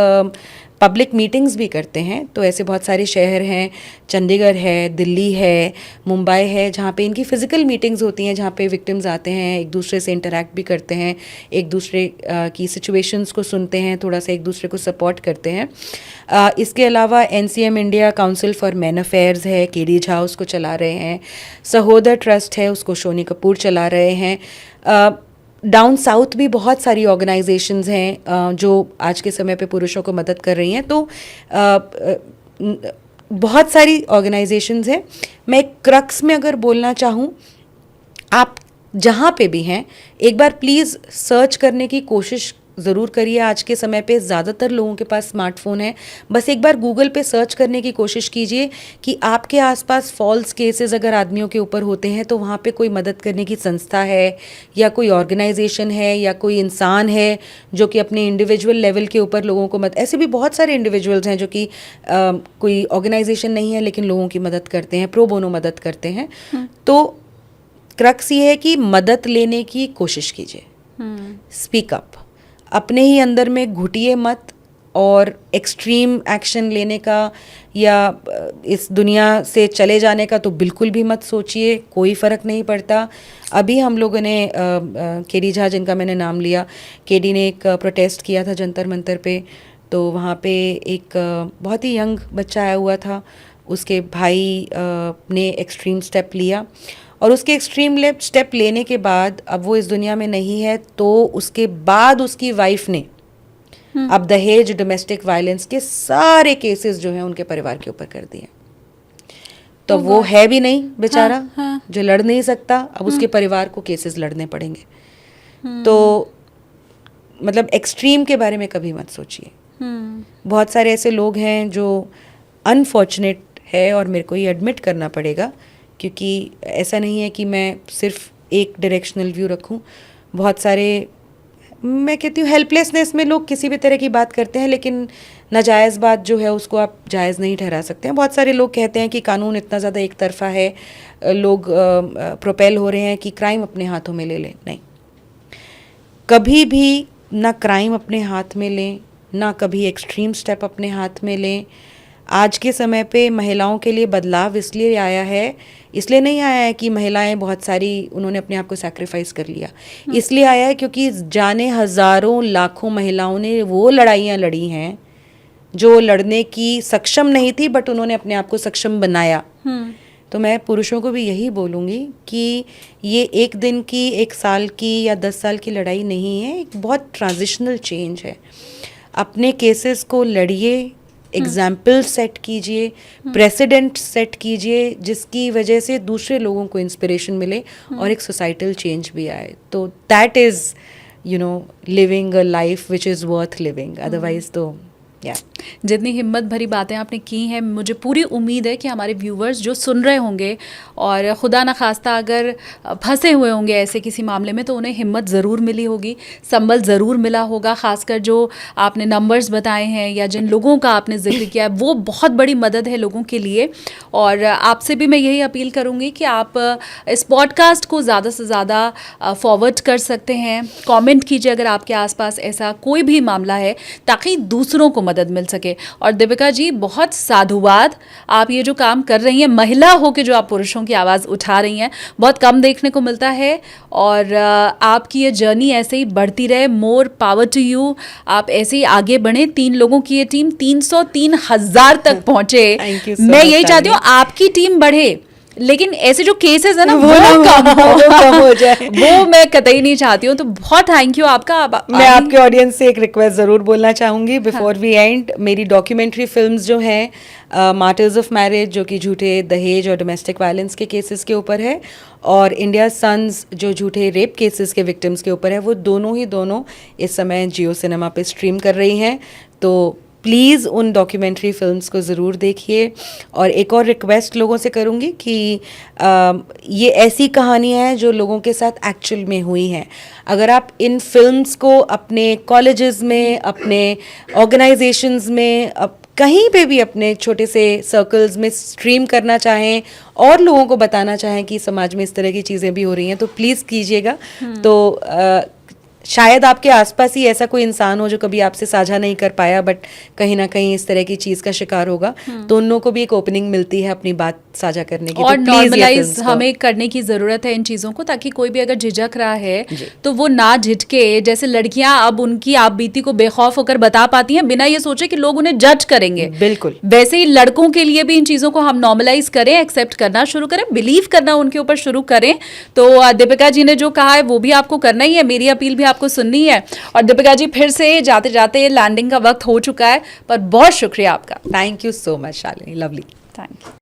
पब्लिक मीटिंग्स भी करते हैं। तो ऐसे बहुत सारे शहर हैं, चंडीगढ़ है, दिल्ली है, मुंबई है, जहाँ पे इनकी फ़िज़िकल मीटिंग्स होती हैं, जहाँ पे विक्टिम्स आते हैं, एक दूसरे से इंटरेक्ट भी करते हैं, एक दूसरे की सिचुएशंस को सुनते हैं, थोड़ा सा एक दूसरे को सपोर्ट करते हैं। इसके अलावा NCM India council for man affairs है, KD झा उसको चला रहे हैं, सहोदर ट्रस्ट है, उसको शोनी कपूर चला रहे हैं। डाउन साउथ भी बहुत सारी ऑर्गेनाइजेशंस हैं जो आज के समय पे पुरुषों को मदद कर रही हैं। तो बहुत सारी ऑर्गेनाइजेशंस हैं। मैं क्रक्स में अगर बोलना चाहूँ, आप जहाँ पे भी हैं एक बार प्लीज़ सर्च करने की कोशिश ज़रूर करिए। आज के समय पे ज़्यादातर लोगों के पास स्मार्टफ़ोन है, बस एक बार गूगल पे सर्च करने की कोशिश कीजिए कि आपके आसपास फॉल्स केसेस अगर आदमियों के ऊपर होते हैं तो वहाँ पे कोई मदद करने की संस्था है, या कोई ऑर्गेनाइजेशन है, या कोई इंसान है जो कि अपने इंडिविजुअल लेवल के ऊपर लोगों को मदद। ऐसे भी बहुत सारे इंडिविजुअल्स हैं जो कि कोई ऑर्गेनाइजेशन नहीं है लेकिन लोगों की मदद करते हैं, प्रो बोनो मदद करते हैं। तो क्रक्स ये है कि मदद लेने की कोशिश कीजिए, स्पीक अप, अपने ही अंदर में घुटिए मत, और एक्सट्रीम एक्शन लेने का या इस दुनिया से चले जाने का तो बिल्कुल भी मत सोचिए, कोई फ़र्क नहीं पड़ता। अभी हम लोगों ने KD झा, जिनका मैंने नाम लिया, KD ने एक प्रोटेस्ट किया था जंतर मंतर पे, तो वहाँ पे एक बहुत ही यंग बच्चा आया हुआ था, उसके भाई ने एक्सट्रीम स्टेप लिया, और उसके एक्सट्रीम स्टेप लेने के बाद अब वो इस दुनिया में नहीं है, तो उसके बाद उसकी वाइफ ने अब दहेज, डोमेस्टिक वायलेंस के सारे केसेस जो हैं उनके परिवार के ऊपर कर दिए। तो वो है भी नहीं बेचारा, जो लड़ नहीं सकता, अब उसके परिवार को केसेस लड़ने पड़ेंगे। तो मतलब एक्सट्रीम के बारे में कभी मत सोचिए। बहुत सारे ऐसे लोग हैं जो अनफॉर्चुनेट है, और मेरे को ये एडमिट करना पड़ेगा, क्योंकि ऐसा नहीं है कि मैं सिर्फ एक डायरेक्शनल व्यू रखूं। बहुत सारे, मैं कहती हूँ, हेल्पलेसनेस में लोग किसी भी तरह की बात करते हैं, लेकिन नाजायज़ बात जो है उसको आप जायज़ नहीं ठहरा सकते हैं। बहुत सारे लोग कहते हैं कि कानून इतना ज़्यादा एक तरफा है, लोग प्रोपेल हो रहे हैं कि क्राइम अपने हाथों में ले लें। नहीं, कभी भी ना क्राइम अपने हाथ में लें, ना कभी एक्सट्रीम स्टेप अपने हाथ में लें। आज के समय पे महिलाओं के लिए बदलाव इसलिए आया है, इसलिए नहीं आया है कि महिलाएं बहुत सारी उन्होंने अपने आप को सैक्रिफाइस कर लिया, इसलिए आया है क्योंकि जाने हज़ारों लाखों महिलाओं ने वो लड़ाइयाँ लड़ी हैं जो लड़ने की सक्षम नहीं थी, बट उन्होंने अपने आप को सक्षम बनाया। तो मैं पुरुषों को भी यही बोलूँगी कि ये एक दिन की, एक साल की या 10 साल की लड़ाई नहीं है, एक बहुत ट्रांजिशनल चेंज है। अपने केसेस को लड़िए, एग्जाम्पल सेट कीजिए, प्रेसिडेंट सेट कीजिए, जिसकी वजह से दूसरे लोगों को इंस्पिरेशन मिले और एक सोसाइटल चेंज भी आए। तो that is living a life which is worth living. Otherwise तो जितनी हिम्मत भरी बातें आपने की हैं, मुझे पूरी उम्मीद है कि हमारे व्यूवर्स जो सुन रहे होंगे और खुदा न खास्ता अगर फंसे हुए होंगे ऐसे किसी मामले में, तो उन्हें हिम्मत ज़रूर मिली होगी, संबल ज़रूर मिला होगा। ख़ासकर जो आपने नंबर्स बताए हैं या जिन लोगों का आपने जिक्र किया है, वो बहुत बड़ी मदद है लोगों के लिए। और आपसे भी मैं यही अपील करूँगी कि आप इस पॉडकास्ट को ज़्यादा से ज़्यादा फॉरवर्ड कर सकते हैं, कमेंट कीजिए अगर आपके आसपास ऐसा कोई भी मामला है, ताकि दूसरों को मदद मिल सके। और दीपिका जी, बहुत साधुवाद, आप ये जो काम कर रही हैं, महिला होकर जो आप पुरुषों की आवाज़ उठा रही हैं, बहुत कम देखने को मिलता है। और आपकी ये जर्नी ऐसे ही बढ़ती रहे। More power to you. आप ऐसे ही आगे बढ़ें। 3 लोगों की ये टीम 303,000 तक पहुंचे। मैं यही चाहती हूँ आपकी टीम बढ़े, लेकिन ऐसे जो केसेस है ना वो कम हो जाए, वो मैं कतई नहीं चाहती हूँ। तो बहुत थैंक यू आपका। मैं आपके ऑडियंस से एक रिक्वेस्ट ज़रूर बोलना चाहूँगी बिफोर वी एंड। मेरी डॉक्यूमेंट्री फिल्म्स जो हैं मार्टर्स ऑफ मैरिज जो कि झूठे दहेज और डोमेस्टिक वायलेंस के केसेस के ऊपर है, और इंडिया सन्स जो झूठे रेप केसेस के विक्टिम्स के ऊपर है, वो दोनों इस समय जियो सिनेमा पे स्ट्रीम कर रही हैं। तो प्लीज़ उन डॉक्यूमेंट्री फिल्म्स को ज़रूर देखिए। और एक और रिक्वेस्ट लोगों से करूँगी कि ये ऐसी कहानियाँ हैं जो लोगों के साथ एक्चुअल में हुई हैं। अगर आप इन फिल्म्स को अपने कॉलेजेस में, अपने ऑर्गेनाइजेशंस में, कहीं पे भी अपने छोटे से सर्कल्स में स्ट्रीम करना चाहें और लोगों को बताना चाहें कि समाज में इस तरह की चीज़ें भी हो रही हैं, तो प्लीज़ कीजिएगा। तो शायद आपके आसपास ही ऐसा कोई इंसान हो जो कभी आपसे साझा नहीं कर पाया, बट कहीं ना कहीं इस तरह की चीज़ का शिकार होगा, तो उन लोगों को भी एक ओपनिंग मिलती है अपनी बात साझा करने की। और तो प्लीज नॉर्मलाइज हमें करने की ज़रूरत है इन चीज़ों को, ताकि कोई भी अगर झिझक रहा है तो वो ना झिझके। जैसे लड़कियां अब उनकी आप बीती को बेखौफ होकर बता पाती हैं बिना ये सोचे कि लोग उन्हें जज करेंगे, बिल्कुल वैसे ही लड़कों के लिए भी इन चीज़ों को हम नॉर्मलाइज करें, एक्सेप्ट करना शुरू करें, बिलीव करना उनके ऊपर शुरू करें। तो दीपिका जी ने जो कहा है वो भी आपको करना ही है, मेरी अपील भी आपको सुननी है। और दीपिका जी, फिर से जाते जाते लैंडिंग का वक्त हो चुका है, पर बहुत शुक्रिया आपका। Thank you so much Shalini, lovely. Thank you.